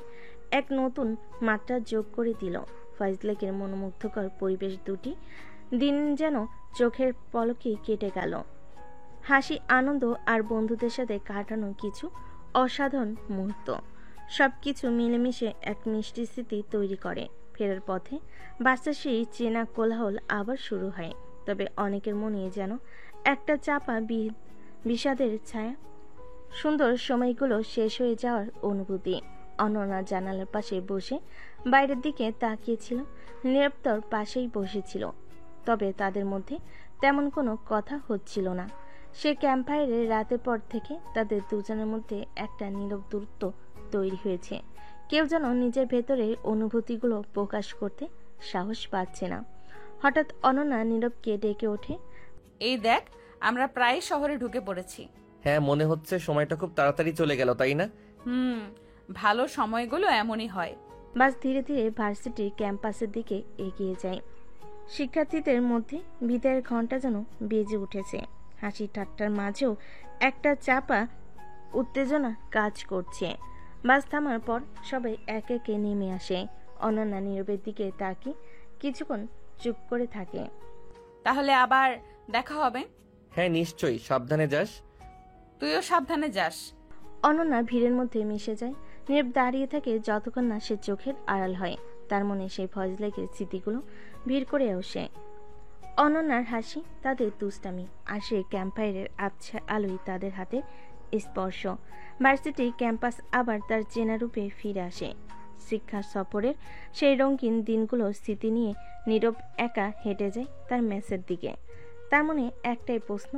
এক নতুন মাত্রা যোগ করে দিল। ফজলেকের মনোমুগ্ধকর পরিবেশ দুটি দিন যেন চোখের পলকে কেটে গেল। হাসি, আনন্দ আর বন্ধুদের সাথে কাটানো কিছু অসাধারণ মুহূর্ত, সবকিছু মিলেমিশে এক মিষ্টি স্মৃতি তৈরি করে। ফেরার পথে বাসের সেই চেনা কোলাহল আবার শুরু হয়, তবে অনেকের মনে যেন একটা চাপা বিষাদের ছায়া। সুন্দর সময়গুলো শেষ হয়ে যাওয়ার অনুভূতি। অনন্যা জানালার পাশে বসে বাইরের দিকে তাকিয়েছিল। নীরব তার পাশেই বসেছিল, তবে তাদের মধ্যে তেমন কোনো কথা হচ্ছিল না। সে ক্যাম্পফায়ারের রাতের পর থেকে তাদের দুজনের মধ্যে একটা নীরব দূরত্ব তৈরি হয়েছে। কেউ যেন নিজের ভেতরে অনুভূতিগুলো প্রকাশ করতে সাহস পাচ্ছে না। হঠাৎ অনন্যা নীরবকে ডেকে ওঠে। এই দেখ, আমরা প্রায় শহরে ঢুকে পড়েছি। হ্যাঁ, মনে হচ্ছে সময়টা খুব তাড়াতাড়ি চলে গেল, তাই না? ভালো সময়গুলো এমনই হয়। বাস ধীরে ধীরে ভার্সিটির ক্যাম্পাসের দিকে এগিয়ে যায়। শিক্ষার্থীদের মধ্যে বিদায়ের ঘণ্টা যেন বেজে উঠেছে। হাসি ঠাট্টার মাঝেও একটা চাপা উত্তেজনা কাজ করছে। বাস থামার পর সবাই একে একে নেমে আসে। অনন্যা নীরবের দিকে তাকিয়ে কিছুক্ষণ চুপ করে থাকে। তাহলে আবার দেখা হবে? হ্যাঁ নিশ্চয়ই, সাবধানে যাস। তুইও সাবধানে যাস। অনন্যা ভিড়ের মধ্যে মিশে যায়। নীরব দাঁড়িয়ে থাকে যতক্ষণ না সে চোখের আড়াল হয়। তার মনে সেই ফজলেকের স্মৃতিগুলো ভিড় করে আসে। অনন্যার হাসি, তাদের দুষ্টামি, আর সেই ক্যাম্পফায়ারের আবছা আলোয় তাদের হাতে স্পর্শ। ভার্সিটির ক্যাম্পাস আবার তার চেনা রূপে ফিরে আসে। শিক্ষা সফরের সেই রঙিন দিনগুলো স্মৃতি নিয়ে নীরব একা হেঁটে যায় তার মেসের দিকে। তার মনে একটাই প্রশ্ন,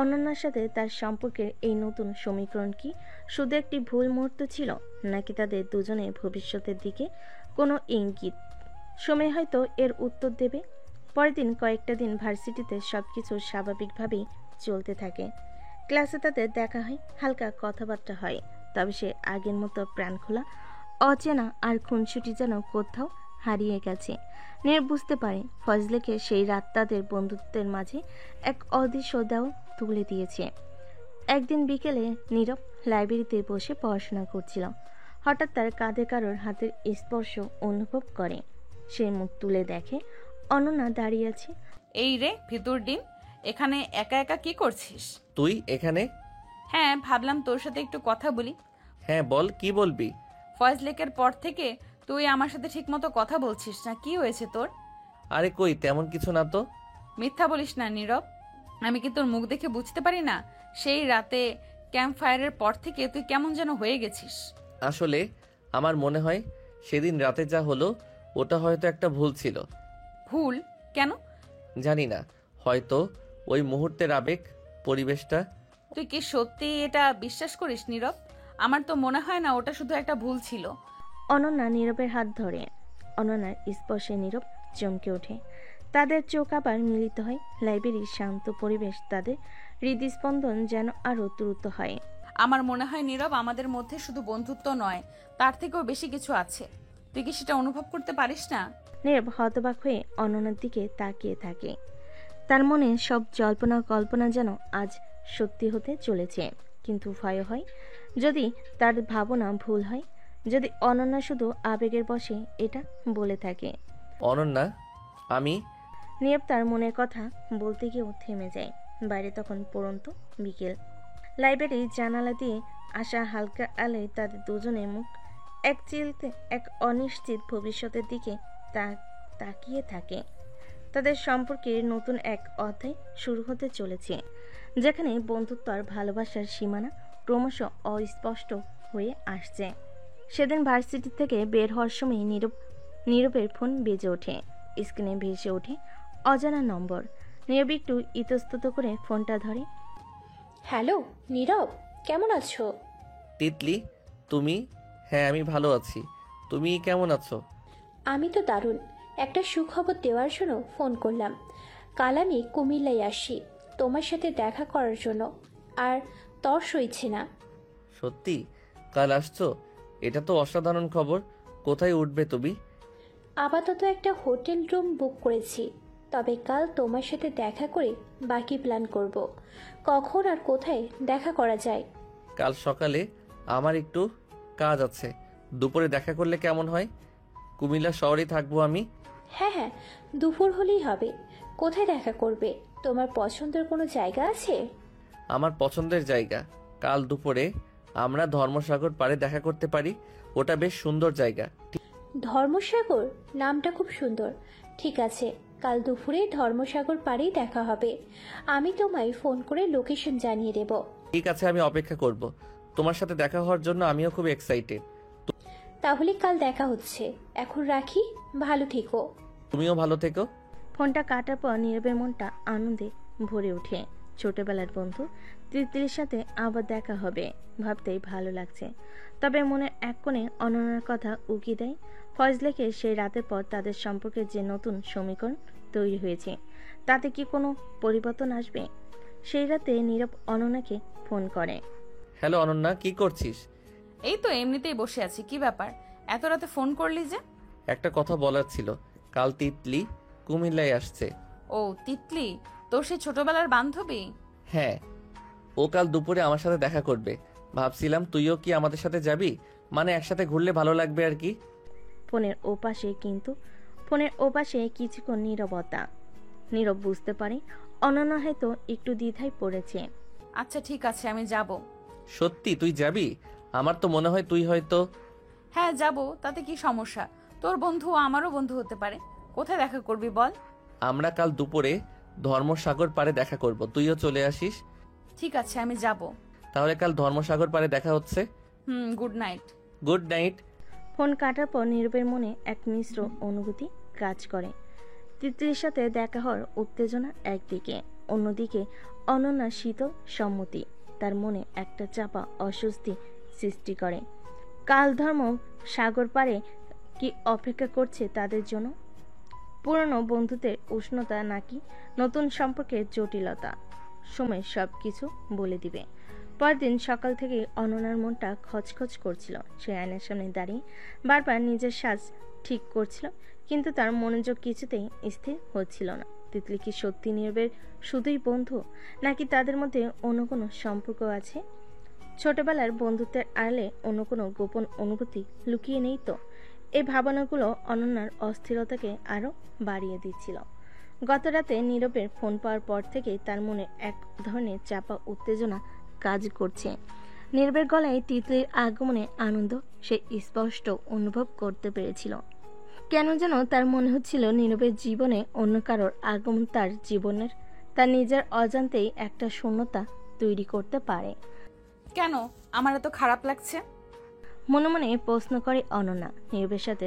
অনন্যার সাথে তার সম্পর্কের এই নতুন সমীকরণ কি শুধু একটি ভুল মুহূর্ত ছিল, নাকি তাদের দুজনের ভবিষ্যতের দিকে কোনো ইঙ্গিত? সময় হয়তো এর উত্তর দেবে। পরের দিন কয়েকটা দিন ভার্সিটিতে সবকিছু স্বাভাবিকভাবেই চলতে থাকে। ক্লাসে তাদের দেখা হয়, হালকা কথাবার্তা হয়, তবে সে আগের মতো প্রাণখোলা, অচেনা আর খুনসুটি যেন কোথাও হারিয়ে গেছে। নীরব বুঝতে পারে ফজলেকে সেই রাত তাদের বন্ধুত্বের মাঝে এক অদৃশ্য দেওয়াল তুলে দিয়েছে। একদিন বিকেলে নীরব লাইব্রেরিতে বসে পড়াশোনা করছিল। হঠাৎ তার কাঁধে কারোর হাতের স্পর্শ অনুভব করে। সে মুখ তুলে দেখে অনন্যা দাঁড়িয়ে আছে। এই রে ভিতর ডিম, এখানে একা একা কি করছিস? তুই এখানে? হ্যাঁ, ভাবলাম তোর সাথে একটু কথা বলি। হ্যাঁ বল, কি বলবি? ফজলেকের পর থেকে তুই আমার সাথে ঠিকমতো কথা বলছিস না, কি হয়েছে তোর? আরে কই, তেমন কিছু না তো। মিথ্যা বলিস না নীরব। আমি কি তোর মুখ দেখে বুঝতে পারি না? সেই রাতে ক্যাম্প ফায়ারের পর থেকে তুই কেমন যেন হয়ে গেছিস। আসলে আমার মনে হয় সেদিন রাতে যা হলো ওটা হয়তো একটা ভুল ছিল। ভুল? কেন? জানি না, হয়তো ওই মুহূর্তের আবেগ, পরিবেশটা। তুই কি সত্যি এটা বিশ্বাস করিস নীরব? আমার তো মনে হয় না ওটা শুধু একটা ভুল ছিল। অনন্যা নীরবের হাত ধরে। অনন্যার স্পর্শে নীরব চমকে ওঠে। তাদের চোখ আবার মিলিত হয়। লাইব্রেরির শান্ত পরিবেশ, তাদের হৃদস্পন্দন যেন আরো দ্রুত হয়। আমার মনে হয় নীরব, আমাদের মধ্যে শুধু বন্ধুত্ব নয়, তার থেকেও বেশি কিছু আছে। তুই কি সেটা অনুভব করতে পারিস না? নীরব হতবাক হয়ে অনন্যার দিকে তাকিয়ে থাকে। তার মনে সব জল্পনা কল্পনা যেন আজ সত্যি হতে চলেছে। কিন্তু ভয় হয় যদি তার ভাবনা ভুল হয়, যদি অনন্যা শুধু আবেগের বশে এটা বলে থাকে। অনন্যা, আমি নীরব তার মনের কথা বলতে গিয়েও থেমে যায়। বাইরে তখন পড়ন্ত বিকেল। লাইব্রেরির জানালা দিয়ে আসা হালকা আলোয় তাদের দুজনের মুখ এক চিলতে এক অনিশ্চিত ভবিষ্যতের দিকে তাকিয়ে থাকে। তাদের সম্পর্কের নতুন এক অধ্যায় শুরু হতে চলেছে, যেখানে বন্ধুত্ব আর ভালোবাসার সীমানা ক্রমশ অস্পষ্ট হয়ে আসছে। সেদিন ভার্সিটি থেকে বের হওয়ার সময় নীরবের ফোন বেজে ওঠে। স্ক্রিনে ভেসে ওঠে অজানা নম্বর। নীরব একটু ইতস্তত করে ফোনটা ধরে। হ্যালো নীরব, কেমন আছো? তিতলি, তুমি? হ্যাঁ, আমি ভালো আছি। তুমি কেমন আছো? আমি তো দারুণ। একটা সুখবর দেওয়ার জন্য ফোন করলাম। কাল আমি কুমিল্লায় আসি তোমার সাথে দেখা করার জন্য, আর তর সইছে না। সত্যি? কাল আসছো? এটা তো অসাধারণ খবর। কোথায় উঠবে তুমি? আপাতত একটা হোটেল রুম বুক করেছি, তবে কাল তোমার সাথে দেখা করে বাকি প্ল্যান করব। কখন আর কোথায় দেখা করা যায়? কাল সকালে আমার একটু কাজ আছে, দুপুরে দেখা করলে কেমন হয়? কুমিল্লা শহরেই থাকবো আমি। হ্যাঁ হ্যাঁ, দুপুর হলেই হবে। কোথায় দেখা করবে? তোমার পছন্দের কোনো জায়গা আছে? আমার পছন্দের জায়গা, কাল দুপুরে আমরা ধর্মসাগর পাড়ে দেখা করতে পারি। ওটা বেশ সুন্দর জায়গা। ধর্মসাগর নামটা খুব সুন্দর। ঠিক আছে, কাল দুপুরে ধর্মসাগর পাড়েই দেখা হবে। আমি তোমায় ফোন করে লোকেশন জানিয়ে দেব। ঠিক আছে, আমি অপেক্ষা করব। তোমার সাথে দেখা হওয়ার জন্য আমিও খুব এক্সাইটেড। তাহলে কাল দেখা হচ্ছে। এখন রাখি, ভালো থেকো। তুমিও ভালো থেকো। ফোনটা কাটার পর নীরবের মনটা আনন্দে ভরে ওঠে। ছোটবেলার বন্ধু তিতলির সাথে আবার দেখা হবে ভাবতেই ভালো লাগছে। তবে মনের এক কোণে অনন্যার কথা উকি দেয়। ফজলেকে সেই রাতের পর তাদের সম্পর্কে যে নতুন সমীকরণ তৈরি হয়েছে, তাতে কি কোনো পরিবর্তন আসবে? সেই রাতে নীরব অনন্যাকে ফোন করে। হ্যালো অনন্যা, কি করছিস? এই তো এমনিতেই বসে আছি। কি ব্যাপার, এত রাতে ফোন করলি যে? একটা কথা বলার ছিল। কাল তিতলি কুমিল্লায় আসছে। ও তিতলি, তোর সেই ছোটবেলার বান্ধবী? হ্যাঁ, ও কাল দুপুরে আমার সাথে দেখা করবে। ভাবছিলাম তুইও কি আমাদের সাথে যাবি, মানে একসাথে ঘুরলে ভালো লাগবে আর কি। ফোনের ওপাশে কিছুক্ষণ নীরবতা। নীরব বুঝতে পারে অনন্যা হয়তো একটু দ্বিধায় পড়েছে। আচ্ছা ঠিক আছে, আমি যাব। সত্যি তুই যাবি? আমার তো মনে হয় তুই হয়তো। হ্যাঁ যাব, তাতে কি সমস্যা? তোর বন্ধু আমারও বন্ধু হতে পারে। কোথায় দেখা করবি বল? আমরা কাল দুপুরে ধর্মসাগর পাড়ে দেখা করব, তুইও চলে আসিস। ঠিক আছে, আমি যাব। তাহলে কাল ধর্মসাগর পাড়ে দেখা হচ্ছে। Good night. Good night. Phone কাটার পর নীরবের মনে এক মিশ্র অনুভূতি কাজ করে। তিতলির সাথে দেখা হওয়ার উত্তেজনা একদিকে, অন্যদিকে অনন্যার শীতল সম্মতি তার মনে একটা চাপা অস্বস্তি সৃষ্টি করে। কাল ধর্ম সাগর পাড়ে কি অপেক্ষা করছে তাদের জন্য? পুরনো বন্ধুত্বের উষ্ণতা নাকি নতুন সম্পর্কের জটিলতা? সময় সব কিছু বলে দিবে। পরদিন সকাল থেকে অনন্যার মনটা খচখচ করছিল। সে আয়নার সামনে দাঁড়িয়ে বারবার নিজের সাজ ঠিক করছিল, কিন্তু তার মনোযোগ কিছুতেই স্থির হচ্ছিল না। তিতলি কি সত্যি নীরবের শুধুই বন্ধু, নাকি তাদের মধ্যে অন্য কোনো সম্পর্ক আছে? ছোটবেলার বন্ধুত্বের আড়ালে অন্য কোনো গোপন অনুভূতি লুকিয়ে নেই তো? এই ভাবনাগুলো অনন্যার অস্থিরতাকে আরো বাড়িয়ে দিচ্ছিল। গত রাতে নীরবের ফোন পাওয়ার পর থেকে তার মনে এক ধরনের চাপা উত্তেজনা কাজ করছে। নীরবের গলায় তিতলির আগমনে আনন্দ সে স্পষ্ট অনুভব করতে পেরেছিল। কেন যেন তার মনে হচ্ছিল নীরবের জীবনে অন্য কারোর আগমন তার জীবনের তার নিজের অজান্তেই একটা শূন্যতা তৈরি করতে পারে। কেন আমার এত খারাপ লাগছে? মনে মনে প্রশ্ন করে অনন্যা। নীরবের সাথে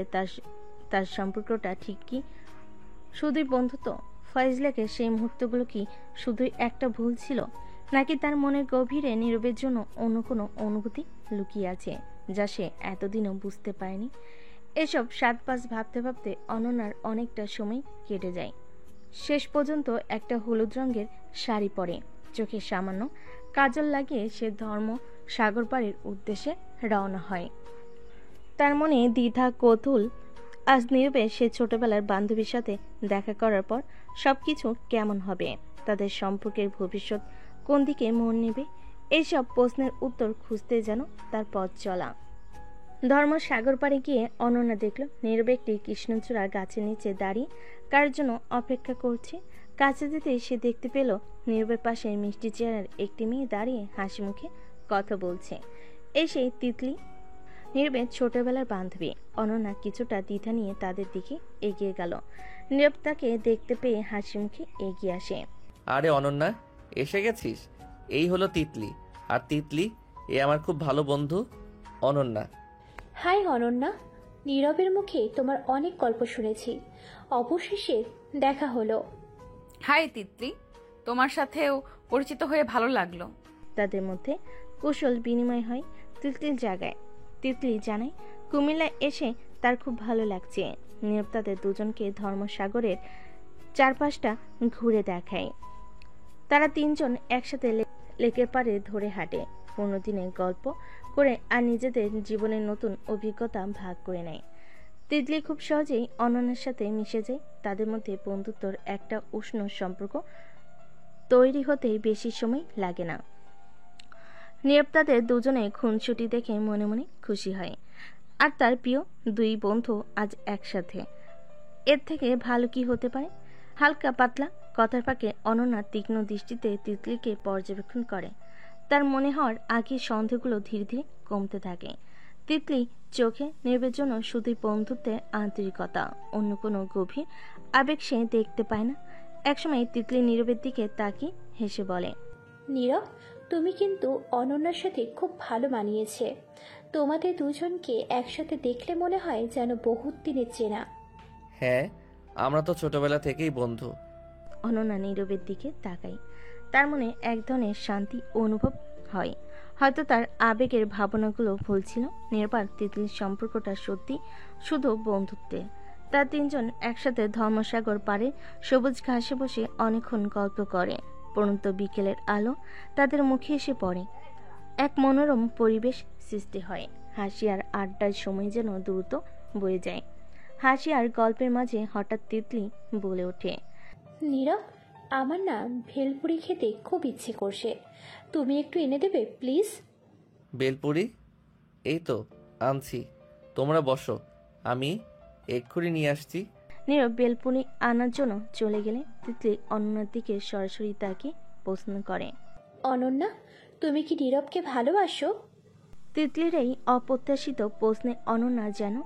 তার সম্পর্কটা ঠিক কি শুধুই বন্ধুত্ব? ফয়জলাকে সেই মুহূর্তগুলো কি শুধুই একটা ভুল ছিল, নাকি তার মনের গভীরে নীরবের জন্য অন্য কোনো অনুভূতি লুকিয়ে আছে যা সে এতদিনও বুঝতে পারেনি? এসব সাত পাঁচ ভাবতে ভাবতে অনন্যার অনেকটা সময় কেটে যায়। শেষ পর্যন্ত একটা হলুদ রঙের শাড়ি পরে চোখে সামান্য কাজল লাগিয়ে সে ধর্ম সাগর পাড়ের উদ্দেশ্যে রওনা হয়। তার মনে দ্বিধা কৌতূহল। আজ নীরবে সে ছোটবেলার বান্ধবীর সাথে দেখা করার পর সবকিছু কেমন হবে, তাদের সম্পর্কের ভবিষ্যৎ কোন দিকে মন নেবে, এইসব প্রশ্নের উত্তর খুঁজতে যেন তার পথ চলা। ধর্ম সাগর পাড়ে গিয়ে অনন্যা দেখল নীরবে একটি কৃষ্ণচূড়া গাছের নিচে দাঁড়িয়ে কার জন্য অপেক্ষা করছে। কাছে যেতে সে দেখতে পেল নীরবের পাশে মিষ্টি চেহারার একটি মেয়ে দাঁড়িয়ে হাসি মুখে কথা বলছে। এই সেই তিতলি, নীরবের ছোটবেলার বান্ধবী। অনন্যা কিছুটা দ্বিধা নিয়ে তাদের দিকে এগিয়ে গেল। নীরব তাকে দেখতে পেয়ে হাসি মুখে এগিয়ে আসে। আরে অনন্যা, এসে গেছিস? এই হলো তিতলি। আর তিতলি, এ আমার খুব ভালো বন্ধু অনন্যা। হাই অনন্যা, নীরবের মুখে তোমার অনেক গল্প শুনেছি, অবশেষে দেখা হলো। হাই তিতলি, তোমার সাথেও পরিচিত হয়ে ভালো লাগলো। তাদের মধ্যে কুশল বিনিময় হয় তিতলির জায়গায়। তিতলি জানায় কুমিল্লায় এসে তার খুব ভালো লাগছে। নীরব তাদের দুজনকে ধর্মসাগরের চারপাশটা ঘুরে দেখায়। তারা তিনজন একসাথে লেকের পাড়ে ধরে হাঁটে, পূর্ণ দিনে গল্প করে আর নিজেদের জীবনের নতুন অভিজ্ঞতা ভাগ করে নেয়। তিতলি খুব সহজেই অনন্যার সাথে মিশে যায়। তাদের মধ্যে বন্ধুত্বর একটা উষ্ণ সম্পর্ক তৈরি হতে বেশি সময় লাগে না। নীরব তাদের দুজনে খুনসুটি দেখে মনে মনে খুশি হয়। আর তার প্রিয় দুই বন্ধু আজ একসাথে, এর থেকে ভালো কি হতে পারে? হালকা পাতলা কথার ফাঁকে অনন্যা তীক্ষ্ণ দৃষ্টিতে তিতলিকে পর্যবেক্ষণ করে। তার মনে হওয়ার আগে সন্দেহগুলো ধীরে ধীরে কমতে থাকে। তিতলি চোখে নীরবের জন্য শুধুই বন্ধুত্বের আন্তরিকতা, অন্য কোনো গভীর আবেগ সে দেখতে পায় না। একসময় তিতলি নীরবের দিকে তাকিয়ে হেসে বলে, নীরব, তুমি কিন্তু অনন্যার সাথে খুব ভালো মানিয়েছে। তোমাদের দুজনকে একসাথে দেখলে মনে হয় যেন বহুত দিনের চেনা। হ্যাঁ, আমরা তো ছোটবেলা থেকেই বন্ধু। অনন্যা নীরবের দিকে তাকায়। তার মনে এক ধরনের শান্তি অনুভব হয়। হয়তো তার আবেগের ভাবনাগুলো ভুল ছিল। নির্বাক তিতলির সম্পর্কটা সত্যি শুধু বন্ধুত্বে। তার তিনজন একসাথে ধর্মসাগর পাড়ে সবুজ ঘাসে বসে অনেকক্ষণ গল্প করে। পরন্ত বিকেলের আলো তাদের মুখে এসে পড়ে। এক মনোরম পরিবেশ সৃষ্টি হয়। হাসি আর আড্ডার সময় যেন দ্রুত বয়ে যায়। হাসি আর গল্পের মাঝে হঠাৎ তিতলি বলে ওঠে, নীরব, আমার না ভেলপুরি খেতে খুব ইচ্ছে করছে, তুমি একটু এনে দেবে প্লিজ? বেলপুরি? এই তো আনছি, তোমরা বসো, আমি এক্ষুনি নিয়ে আসছি। নীরব বেলপুরি আনার জন্য চলে গেলে তিতলি অনন্যার দিকে সরাসরি তাকে প্রশ্ন করে, অনন্যা, তুমি কি নীরবকে ভালোবাসো? তিতলির এই অপ্রত্যাশিত প্রশ্নে অনন্যা যেন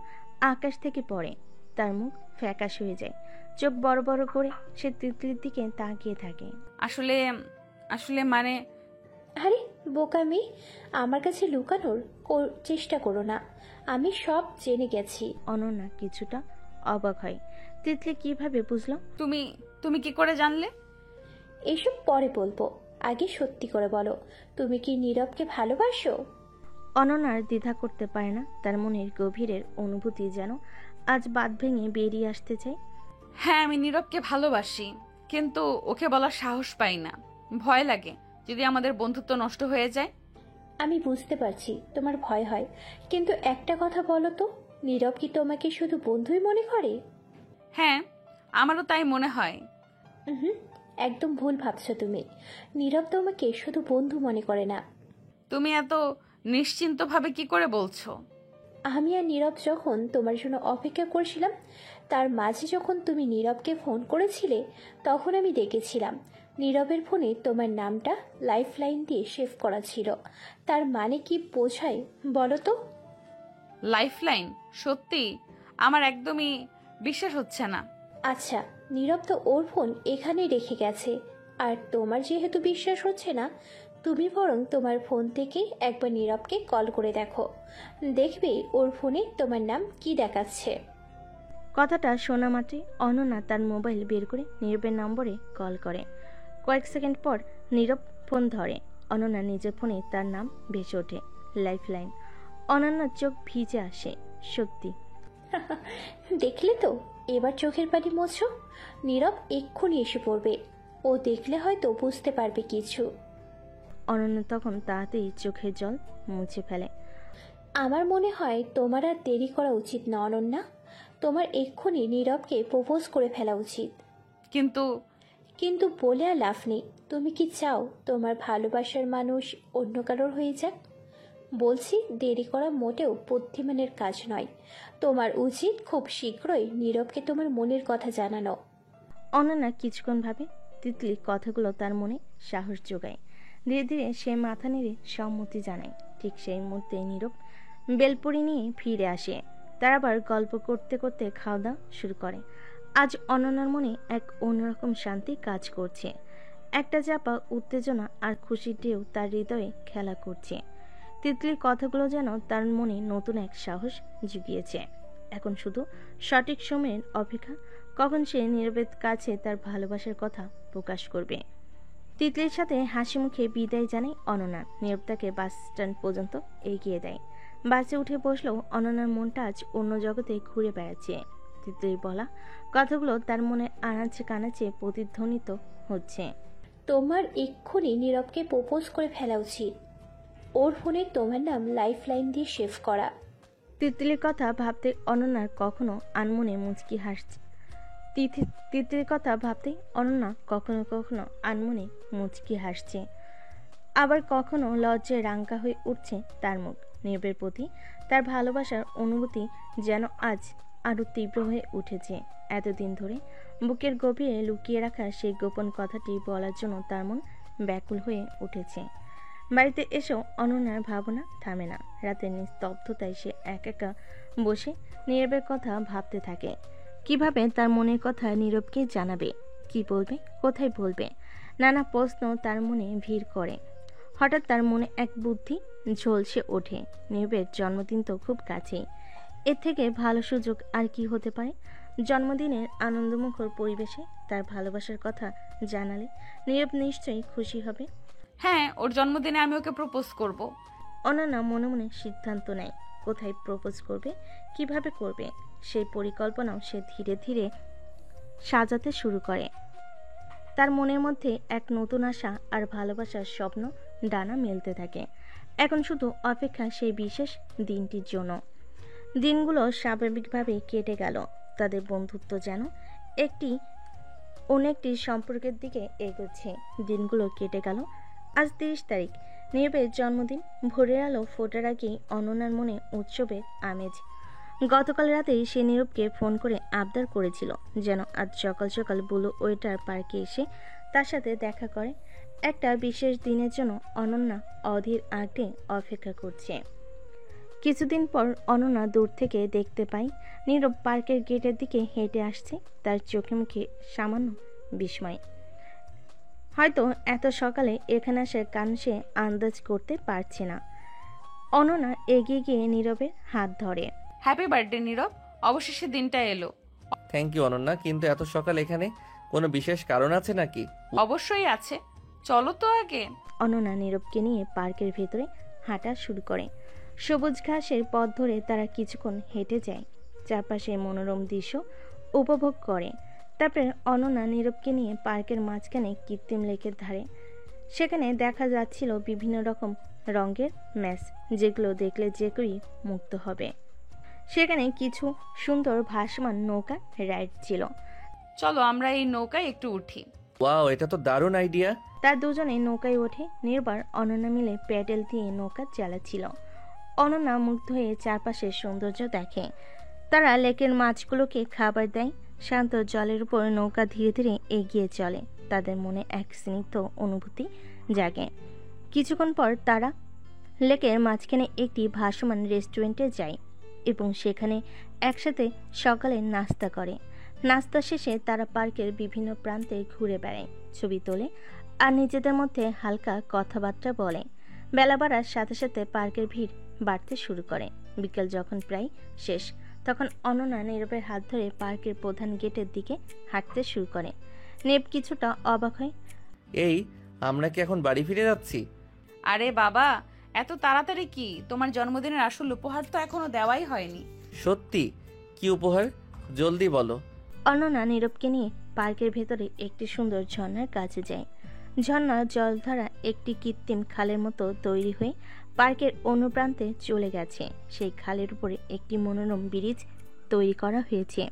আকাশ থেকে পড়ে। তার মুখ ফ্যাকাশ হয়ে যায়। চোখ বড় বড় করে সে তিতলির দিকে তাকিয়ে থাকে। আসলে আসলে মানে আরে বোকা মেয়ে, আমার কাছে লুকানোর চেষ্টা করো না, আমি সব জেনে গেছি। অনন্যা কিছুটা অবাক হয়। তিতলি কিভাবে বুঝলো? তুমি কি করে জানলে? এসব পরে বলবো, আগে সত্যি করে বলো, তুমি কি নীরবকে ভালোবাসো? অনন্যার দ্বিধা করতে পারে না। তার মনের গভীরের অনুভূতি যেন আজ বাঁধ ভেঙে বেরিয়ে আসতে চায়। হ্যাঁ, আমি নীরবকে ভালোবাসি, কিন্তু ওকে বলার সাহস পাই না। ভয় লাগে যদি আমাদের বন্ধুত্ব নষ্ট হয়ে যায়। আমি বুঝতে পারছি তোমার ভয় হয়, কিন্তু একটা কথা বলো তো, নীরব কি তোমাকে শুধু বন্ধুই মনে করে? হ্যাঁ, আমারও তাই মনে হয়। একদম ভুল ভাবছো তুমি। নীরব তোমাকে শুধু বন্ধু মনে করে না। তুমি এত নিশ্চিন্তভাবে কি করে বলছো? আমি আর নীরব যখন তোমার জন্য অপেক্ষা করছিলাম, তার মাঝে যখন তুমি নীরবকে ফোন করেছিলে, তখন আমি দেখেছিলাম নীরবের ফোনে তোমার নামটা লাইফ লাইন দিয়ে সেভ করা ছিল। তার মানে কি বোঝায় বলো তো? Life line? সত্যি আমার একদমই বিশ্বাস হচ্ছে না। আচ্ছা, নীরব তো ওর ফোন এখানেই রেখে গেছে, আর তোমার যেহেতু বিশ্বাস হচ্ছে না, তুমি বরং তোমার ফোন থেকে একবার নীরবকে কল করে দেখো, দেখবে ওর ফোনে তোমার নাম কি দেখাচ্ছে। কথাটা শোনা মাত্রই অনন্যা তার মোবাইল বের করে নীরবের নম্বরে কল করে। কয়েক সেকেন্ড পর নীরব ফোন ধরে। অনন্যা নিজের ফোনে তার নাম ভেসে ওঠে, লাইফলাইন। অনন্যার চোখ ভিজে আসে। সত্যি। দেখলে তো, এবার চোখের পানি মোছো। নীরব এক্ষুনি এসে পড়বে, ও দেখলে হয়তো বুঝতে পারবে কিছু। অনন্যা তখন তাড়াতাড়ি চোখের জল মুছে ফেলে। আমার মনে হয় তোমার আর দেরি করা উচিত না অনন্যা, তোমার এক্ষুনি নীরবকে প্রপোজ করে ফেলা উচিত। কিন্তু বলে আর লাভ নেই। তুমি কি চাও তোমার ভালোবাসার মানুষ অন্য কারোর হয়ে যাক? বলছি, দেরি করা মোটেও বুদ্ধিমানের কাজ নয়। তোমার উচিত খুব শীঘ্রই নীরবকে তোমার মনের কথা জানানো। অনন্যা কিছুক্ষণ ভাবে। তিতলি কথাগুলো তার মনে সাহস যোগায়। ধীরে ধীরে সে মাথা নেড়ে সম্মতি জানায়। ঠিক সেই মুহূর্তে নীরব বেলপুরি নিয়ে ফিরে আসে। তারা আবার গল্প করতে করতে খাওয়া দাওয়া শুরু করে। আজ অনন্যার মনে এক অন্যরকম শান্তি কাজ করছে। একটা চাপা উত্তেজনা আর খুশির ঢেউ তার হৃদয়ে খেলা করছে। তিতলির কথাগুলো যেন তার মনে নতুন এক সাহস জুগিয়েছে। এখন শুধু সঠিক সময়ের অপেক্ষা, কখন সে নীরবের কাছে তার ভালোবাসার কথা প্রকাশ করবে। তিতলির সাথে হাসি মুখে বিদায় জানায় অনন্যা। নীরব তাকে বাস স্ট্যান্ড পর্যন্ত এগিয়ে দেয়। বাসে উঠে বসলেও অনন্যার মনটা আজ অন্য জগতে ঘুরে বেড়াচ্ছে। তিতলির বলা কথাগুলো তার মনে আনাচে কানাচে প্রতিধ্বনিত হচ্ছে। তোমার এক্ষুনি নীরবকে প্রপোজ করে ফেলা উচিত। ওর ফোনে তোমার নাম লাইফলাইন দিয়ে সেভ করা। তিতলির কথা ভাবতে অনন্যার কখনো আনমনে মুচকি হাসছে। তিতলির কথা ভাবতে অনন্যা কখনো কখনো আনমনে মুচকি হাসছে, আবার কখনো লজ্জায় রাঙ্কা হয়ে উঠছে তার মুখ। নীরবের প্রতি তার ভালোবাসার অনুভূতি যেন আজ আরো তীব্র হয়ে উঠেছে। এতদিন ধরে বুকের গভীরে লুকিয়ে রাখা সেই গোপন কথাটি বলার জন্য তার মন ব্যাকুল হয়ে উঠেছে। বাড়িতে এসেও অনন্যার ভাবনা থামে না। রাতের নিস্তব্ধতায় সে একা বসে নীরবের কথা ভাবতে থাকে। কিভাবে তার মনের কথা নীরবকে জানাবে, কি বলবে, কোথায় বলবে, নানা প্রশ্ন তার মনে ভিড় করে। হঠাৎ তার মনে এক বুদ্ধি ঝলসে ওঠে। নীরবের জন্মদিন তো খুব কাছেই, এর থেকে ভালো সুযোগ আর কি হতে পারে। জন্মদিনের আনন্দমুখর পরিবেশে তার ভালোবাসার কথা জানালে নীরব নিশ্চয়ই খুশি হবে। হ্যাঁ, ওর জন্মদিনে আমি ওকে প্রপোজ করব। অনন্যা মনে মনে সিদ্ধান্ত নেয় কোথায় প্রপোজ করবে, কিভাবে করবে। সেই পরিকল্পনাও সে ধীরে ধীরে সাজাতে শুরু করে। তার মনের মধ্যে এক নতুন আশা আর ভালোবাসার স্বপ্ন ডানা মেলতে থাকে। এখন শুধু অপেক্ষা সেই বিশেষ দিনটির জন্য। দিনগুলো স্বাভাবিকভাবে কেটে গেল। তাদের বন্ধুত্ব যেন অনেকটি সম্পর্কের দিকে এগোচ্ছে। দিনগুলো কেটে গেল। আজ 30 তারিখ, নীরবের জন্মদিন। ভোরের আলো ফোটার আগেই অনন্যার মনে উৎসবের আমেজ। গতকাল রাতেই সে নীরবকে ফোন করে আবদার করেছিল যেন আজ সকাল সকাল ব্লু ওয়েটার পার্কে এসে তার সাথে দেখা করে। একটা বিশেষ দিনের জন্য অনন্যা অধীর আগ্রহে অপেক্ষা করছে। কিছুদিন পর অনন্যা দূর থেকে দেখতে পায় নীরব পার্কের গেটের দিকে হেঁটে আসছে। তার চোখে মুখে সামান্য বিস্ময়। হয়তো এত সকালে এখানে আসার কারণ সে আন্দাজ করতে পারছে না। অনন্যা এগিয়ে গিয়ে নীরবের হাত ধরে। হ্যাপি বার্থডে নীরব, অবশেষে দিনটা এলো। থ্যাংক ইউ অনন্যা, কিন্তু এত সকাল এখানে কোনো বিশেষ কারণ আছে নাকি? অবশ্যই আছে, চলো তো আগে। অনন্যা নীরবকে নিয়ে পার্কের ভেতরে হাঁটা শুরু করে। সবুজ ঘাসের পথ ধরে তারা কিছুক্ষণ হেঁটে যায়, চারপাশে মনোরম দৃশ্য উপভোগ করে। তারপরে অনন্যা নীরবকে নিয়ে পার্কের মাঝখানে কৃত্রিম লেকের ধারে। সেখানে দেখা যাচ্ছিল বিভিন্ন রকম রঙের ম্যাচ, যেগুলো দেখলে যে কেউই মুগ্ধ হবে। সেখানে কিছু সুন্দর ভাসমান নৌকা রাইড ছিল। চলো আমরা এই নৌকায় একটু উঠি। ওয়াও, এটা তো দারুণ আইডিয়া। তার দুজনে নৌকায় ওঠে। নির্বার অনন্যা মিলে প্যাডেল দিয়ে নৌকা চালাচ্ছিল। অনন্যা মুগ্ধ হয়ে চারপাশের সৌন্দর্য দেখে। তারা লেকের মাছগুলোকে খাবার দেয়। শান্ত জলের উপর নৌকা ধীরে ধীরে এগিয়ে চলে। তাদের মনে এক স্নিগ্ধ অনুভূতি জাগে। কিছুক্ষণ পর তারা লেকের মাঝখানে একটি ভাসমান রেস্টুরেন্টে যায় এবং সেখানে একসাথে সকালে নাস্তা করে। নাস্তা শেষে তারা পার্কের বিভিন্ন প্রান্তে ঘুরে বেড়ায়। ছবি তোলে আর নিজেদের মধ্যে হালকা কথাবার্তা বলে। বেলা বাড়ার সাথে সাথে পার্কের ভিড় বাড়তে শুরু করে। বিকেল যখন প্রায় শেষ, তখন অনন্যা নীরবের হাত ধরে পার্কের প্রধান গেটের দিকে হাঁটতে শুরু করে। নীরব কিছুটা অবাক হয়। এই, আমরা কি এখন বাড়ি ফিরে যাচ্ছি? আরে বাবা, এত তাড়াতাড়ি কি? তোমার জন্মদিনের আসল উপহার তো এখনো দেওয়াই হয়নি। সত্যি? কি উপহার? জলদি বলো। অনন্যা নীরবকে নিয়ে পার্কের ভেতরে একটি সুন্দর ঝর্ণার কাছে যায়। ঝর্ণার জলধারা একটি কৃত্রিম খালের মতো তৈরি হয়ে পার্কের অনুপ্রান্তে চলে গেছে। সেই খালের উপরে একটি মনোরম ব্রিজ তৈরি করা হয়েছে।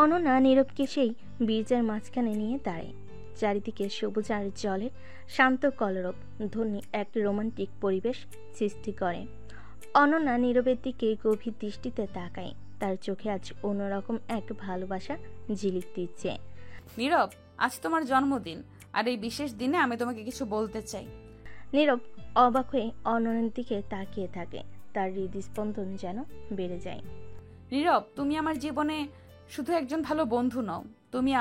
অনন্যা নীরবকে সেই ব্রিজের মাঝখানে নিয়ে দাঁড়ায়। চারিদিকে সবুজ আর জলের শান্ত কলরব ধ্বনি এক রোমান্টিক পরিবেশ সৃষ্টি করে। অনন্যা নীরবের দিকে গভীর দৃষ্টিতে তাকায়। তার চোখে আজ অন্যরকম এক ভালোবাসা ঝিলিক দিচ্ছে। নীরব, আজ তোমার জন্মদিন, আর এই বিশেষ দিনে আমি তোমাকে কিছু বলতে চাই। নীরব অবাক হয়ে অনন্যার দিকে তাকিয়ে থাকে। তার হৃদস্পন্দন যেন বেড়ে যায়। নীরব, তুমি আমার জীবনে শুধু একজন ভালো বন্ধু নও, তুমি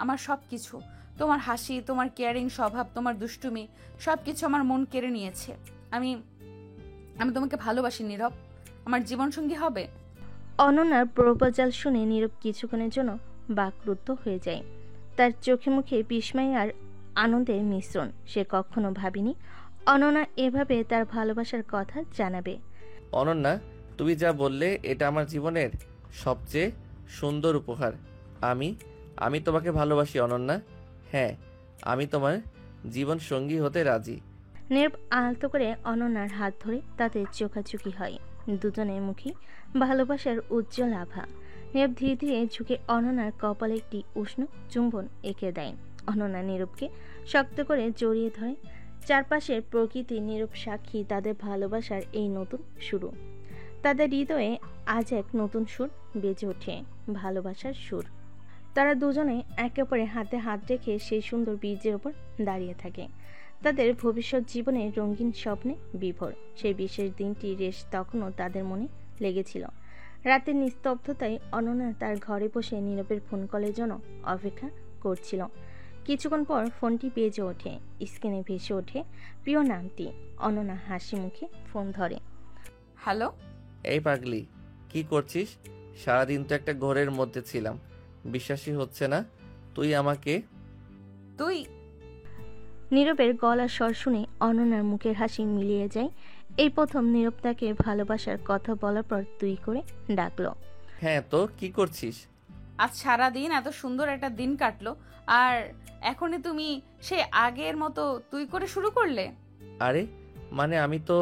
আমার সব কিছু। তোমার হাসি, তোমার কেয়ারিং স্বভাব, তোমার দুষ্টুমি, সব কিছু আমার মন কেড়ে নিয়েছে। আমি আমি তোমাকে ভালোবাসি নীরব। আমার জীবনসঙ্গী হবে? অনন্যার প্রপোজাল শুনে নীরব কিছুক্ষণের জন্য বাকরুদ্ধ হয়ে যায়। তার চোখে মুখে বিস্ময় আর আনন্দের মিশ্রণ। সে কখনো ভাবেনি অনন্যা এভাবে তার ভালোবাসার কথা জানাবে। অনন্যা, তুমি যা বললে এটা আমার জীবনের সবচেয়ে সুন্দর উপহার। আমি তোমাকে ভালোবাসি অনন্যা। হ্যাঁ, আমি তোমার জীবন সঙ্গী হতে রাজি। নীরব আলতো করে অনন্যার হাত ধরে তাদের চোখাচোখি হয়। দুজনের মুখে ভালোবাসার উজ্জ্বল আভা। নীরব ধীরে ধীরে ঝুঁকে অনন্যার কপালে একটি উষ্ণ চুম্বন এঁকে দেয়। অনন্যা নীরবকে শক্ত করে জড়িয়ে ধরে। চারপাশের প্রকৃতি নীরব সাক্ষী তাদের ভালোবাসার এই নতুন শুরু। তাদের হৃদয়ে আজ এক নতুন সুর বেজে ওঠে, ভালোবাসার সুর। তারা দুজনে একে অপরের হাতে হাত রেখে সেই সুন্দর বীজের ওপর দাঁড়িয়ে থাকে। তাদের ভবিষ্যৎ জীবনের রঙিন স্বপ্নে বিভোর। সেই বিশেষ দিনটি রেশ তখনও তাদের মনে লেগেছিল। রাতের নিস্তব্ধতায় অনন্যা তার ঘরে বসে নীরবের ফোন কলের জন্য অপেক্ষা করছিল। কিছুক্ষণ পর ফোনটি বেজে ওঠে। স্ক্রিনে ভেসে ওঠে প্রিয় নামটি। অনন্যা হাসি মুখে ফোন ধরে। হ্যালো। এই পাগলি, কি করছিস? সারাদিন তো একটা ঘোরের মধ্যে ছিলাম, বিশ্বাসই হচ্ছে না তুই আমাকে। তুই? নীরবের গলার স্বর শুনে অনন্যার মুখের হাসি মিলিয়ে যায়। এই প্রথম নীরব তাকে ভালোবাসার কথা বলার পর তুই করে ডাকলো। হ্যাঁ, তো কি করছিস? আজ সারাদিন এত সুন্দর একটা দিন কাটলো, আর এখনই তুমি সে আগের মতো তুই করে শুরু করলে? আরে মানে আমি তো।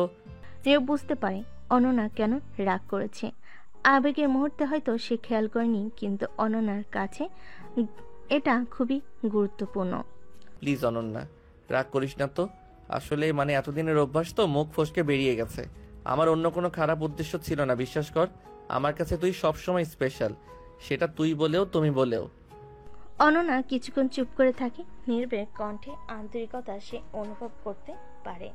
নীরব বুঝতে পারে অনন্যা কেন রাগ করেছে। আবেগের মুহূর্তে হয়তো সে খেয়াল করেনি, কিন্তু অনন্যার কাছে এটা খুবই গুরুত্বপূর্ণ। প্লিজ অনন্যা, রাগ করিস না তো। আসলে মানে এতদিনের অভ্যাস তো মুখ ফসকে বেরিয়ে গেছে। আমার অন্য কোনো খারাপ উদ্দেশ্য ছিল না, বিশ্বাস কর। আমার কাছে তুই সবসময় স্পেশাল, সেটা তুই বলেও তুমি বলেও। অনন্যা কিছুক্ষণ চুপ করে থাকে। নীরবের কণ্ঠে আন্তরিকতা সে অনুভব করতে পারে।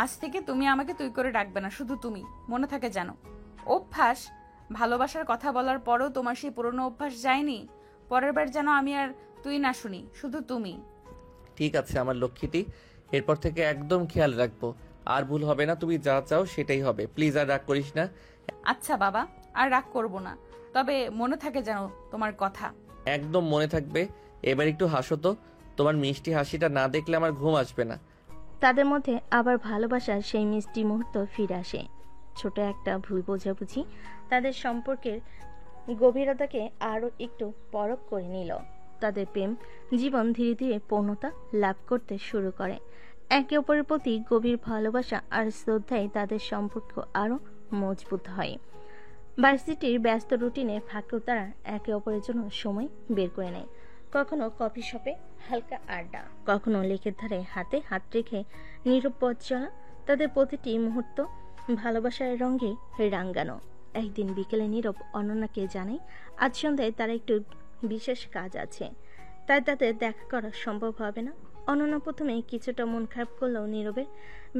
আজ থেকে তুমি আমাকে তুই করে ডাকবে না, শুধু তুমি। মনে থাকে যেন। অভ্যাস, ভালোবাসার কথা বলার পরও তোমার সেই পুরনো অভ্যাস যায়নি। পরের বার যেন আমি আর তুই না শুনি, শুধু তুমি। ঠিক আছে আমার লক্ষ্মীটি, এরপর থেকে একদম খেয়াল রাখবো। আর ভুল হবে না, তুমি যা চাও সেটাই হবে। প্লিজ আর রাগ করিস না। আচ্ছা বাবা, আর রাগ করব না, তবে মনে থাকে যেন তোমার কথা। একদম মনে থাকবে। এবার একটু হাসো তো, তোমার মিষ্টি হাসিটা না দেখলে আমার ঘুম আসবে না। তাদের মধ্যে আবার ভালোবাসার সেই মিষ্টি মুহূর্ত ফিরে আসে। ছোট একটা ভুল বোঝাবুঝি তাদের সম্পর্কের গভীরতাকে আরও একটু পরখ করে নিল। তাদের প্রেম জীবন ধীরে ধীরে পূর্ণতা লাভ করতে শুরু করে। একে অপরের প্রতি গভীর ভালোবাসা আর শ্রদ্ধায় তাদের সম্পর্ক আরও মজবুত হয়। ভার্সিটির ব্যস্ত রুটিনে ফাঁকেও তারা একে অপরের জন্য সময় বের করে নেয়। কখনো কফি শপে হালকা আড্ডা, কখনো লেকের ধারে হাতে হাত রেখে নীরব পথ চলা। তাদের প্রতিটি মুহূর্ত ভালোবাসার রঙে রাঙ্গানো। একদিন বিকেলে নীরব অনন্যাকে জানায় আজ সন্ধ্যায় তার একটু বিশেষ কাজ আছে, তাই তাদের দেখা করা সম্ভব হবে না। অনন্যা প্রথমে কিছুটা মন খারাপ করলেও নীরবের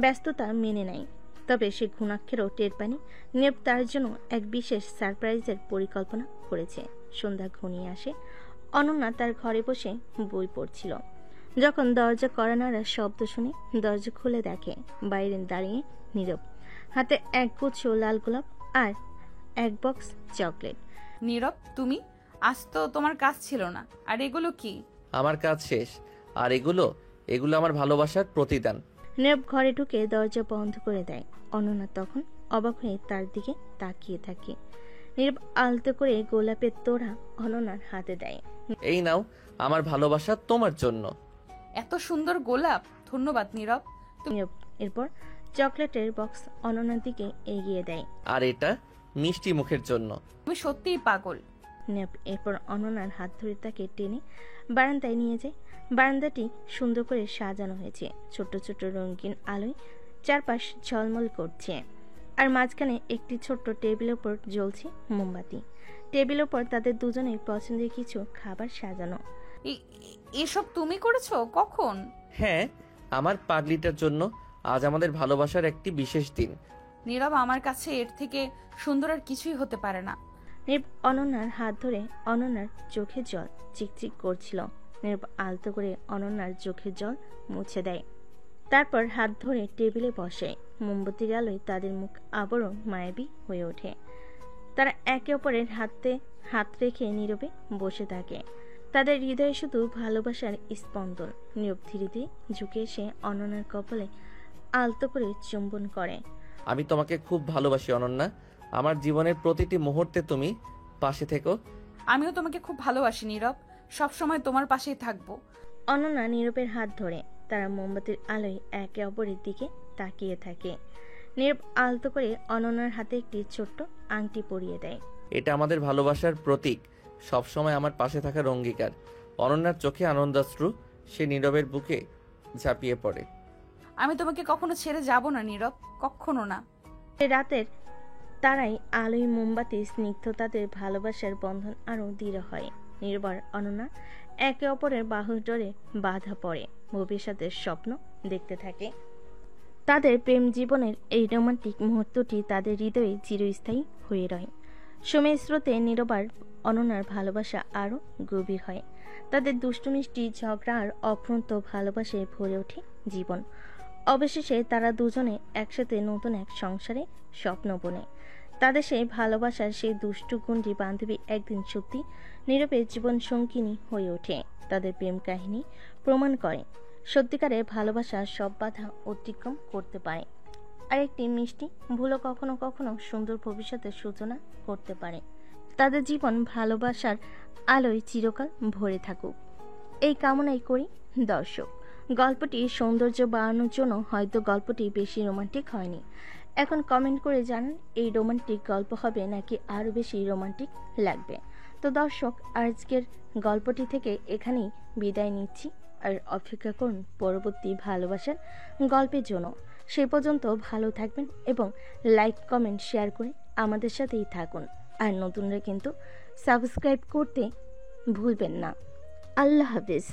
ব্যস্ততা মেনে নেয়। তবে সে ঘুণাক্ষরেও টের পায়নি নীরব তার জন্য এক বিশেষ সারপ্রাইজের পরিকল্পনা করেছে। সন্ধ্যা ঘনিয়ে আসে। অনন্যা তার ঘরে বসে বই পড়ছিল। যখন দরজা কড়া নাড়ার শব্দ শুনে দরজা খুলে দেখে বাইরে দাঁড়িয়ে নীরব, হাতে এক গুচ্ছ লাল গোলাপ আর এক বক্স চকলেট। নীরব, তুমি? আজ তো তোমার কাজ ছিল না। আর এগুলো কি? আমার কাজ শেষ। আর এগুলো আমার ভালোবাসার প্রতিদান। নীরব ঘরে ঢুকে দরজা বন্ধ করে দেয়। অনন্যা তখন অবাক হয়ে তার দিকে তাকিয়ে থাকে। নীরব আলতো করে গোলাপের তোড়া অনন্যার হাতে দেয়। এই নাও আমার ভালোবাসা তোমার জন্য। এত সুন্দর গোলাপ, ধন্যবাদ নীরব। নীরব এরপর চকলেটের বক্স অনন্যার দিকে এগিয়ে দেয়। আর এটা মিষ্টি মুখের জন্য। তুমি সত্যিই পাগল। নীরব এরপর অনন্যার হাত ধরে তাকে টেনে বারান্দায় নিয়ে যায়। বারান্দাটি সুন্দর করে সাজানো হয়েছে, ছোট ছোট রঙিন আলোয় চারপাশ ঝলমল করছে। আর মাঝখানে একটি ছোট্ট টেবিলের উপর জ্বলছে মোমবাতি। টেবিলের উপর তাদের দুজনের পছন্দের কিছু খাবার সাজানো। এসব তুমি করেছো? কখন? হ্যাঁ, আমার পাগলিটার জন্য আজ আমাদের ভালোবাসার একটি বিশেষ দিন। নীরব, আমার কাছে এর থেকে সুন্দর আর কিছুই হতে পারে না। নীরব অনন্যার হাত ধরে অনন্যার চোখে জল চিকচিক করছিল। নীরব আলতো করে অনন্যার চোখের জল মুছে দেয়, তারপর হাত ধরে টেবিলে বসে। মোমবাতির আলোয় তাদের মুখ আবারও মায়াবী হয়ে ওঠে। তারা একে অপরের হাতে হাত রেখে নীরবে বসে থাকে। তাদের হৃদয়ে শুধু ভালোবাসার স্পন্দন। নীরব ধীরে ধীরে ঝুঁকে এসে অনন্যার কপালে আলতো করে চুম্বন করে। আমি তোমাকে খুব ভালোবাসি অনন্যা। আমার জীবনের প্রতিটি মুহূর্তে তুমি পাশে থেকো। আমিও তোমাকে খুব ভালোবাসি নীরব, সব সময় তোমার পাশেই থাকবো। অনন্যা নীরবের হাত ধরে তারা মোমবাতির আলোয় একে অপরের দিকে তাকিয়ে থাকে। নীরব আলতো করে অনন্যার হাতে একটি ছোট্ট আংটি পরিয়ে দেয়। এটা আমাদের ভালোবাসার প্রতীক, সব সময় আমার পাশে থাকার অঙ্গীকার। অনন্যার চোখে আনন্দাশ্রু, সে নীরবের বুকে ঝাঁপিয়ে পড়ে। আমি তোমাকে কখনো ছেড়ে যাব না নীরব, কখনো না। রাতের তারাই আলোয় মোমবাতি স্নিগ্ধ তাদের ভালোবাসার বন্ধন আরো দৃঢ় হয়। নীরব আর অনন্যা একে অপরের বাহুর ডোরে বাধা পড়ে ভবিষ্যতের স্বপ্ন দেখতে থাকে। তাদের প্রেম জীবনের এই রোমান্টিক মুহূর্তটি তাদের হৃদয়ে চিরস্থায়ী হয়ে রয়। সময়ের স্রোতে নীরব আর অনন্যার ভালোবাসা আরো গভীর হয়। তাদের দুষ্টু মিষ্টি ঝগড়া আর অফ্রান্ত ভালোবাসায় ভরে ওঠে জীবন। অবশেষে তারা দুজনে একসাথে নতুন এক সংসারে স্বপ্ন বোনে। তাদের সেই ভালোবাসার সেই দুষ্টু গুন্ডি বান্ধবী একদিন সত্যি নীরবের জীবন সঙ্গিনী হয়ে ওঠে। তাদের প্রেম কাহিনী প্রমাণ করে সত্যিকারের ভালোবাসা সব বাধা অতিক্রম করতে পারে, আর একটি মিষ্টি ভুলও কখনো কখনো সুন্দর ভবিষ্যতের সূচনা করতে পারে। তাদের জীবন ভালোবাসার আলোয় চিরকাল ভরে থাকুক, এই কামনাই করি। দর্শক, গল্পটির সৌন্দর্য বাড়ানোর জন্য হয়তো গল্পটি বেশি রোমান্টিক হয়নি। এখন কমেন্ট করে জানান এই রোমান্টিক গল্প হবে নাকি আরও বেশি রোমান্টিক লাগবে। তো দর্শক, আজকের গল্পটি থেকে এখানেই বিদায় নিচ্ছি, আর অপেক্ষা করুন পরবর্তী ভালোবাসার গল্পের জন্য। সে পর্যন্ত ভালো থাকবেন এবং লাইক কমেন্ট শেয়ার করে আমাদের সাথেই থাকুন। আর নতুনরা কিন্তু সাবস্ক্রাইব করতে ভুলবেন না। আল্লাহ হাফেজ।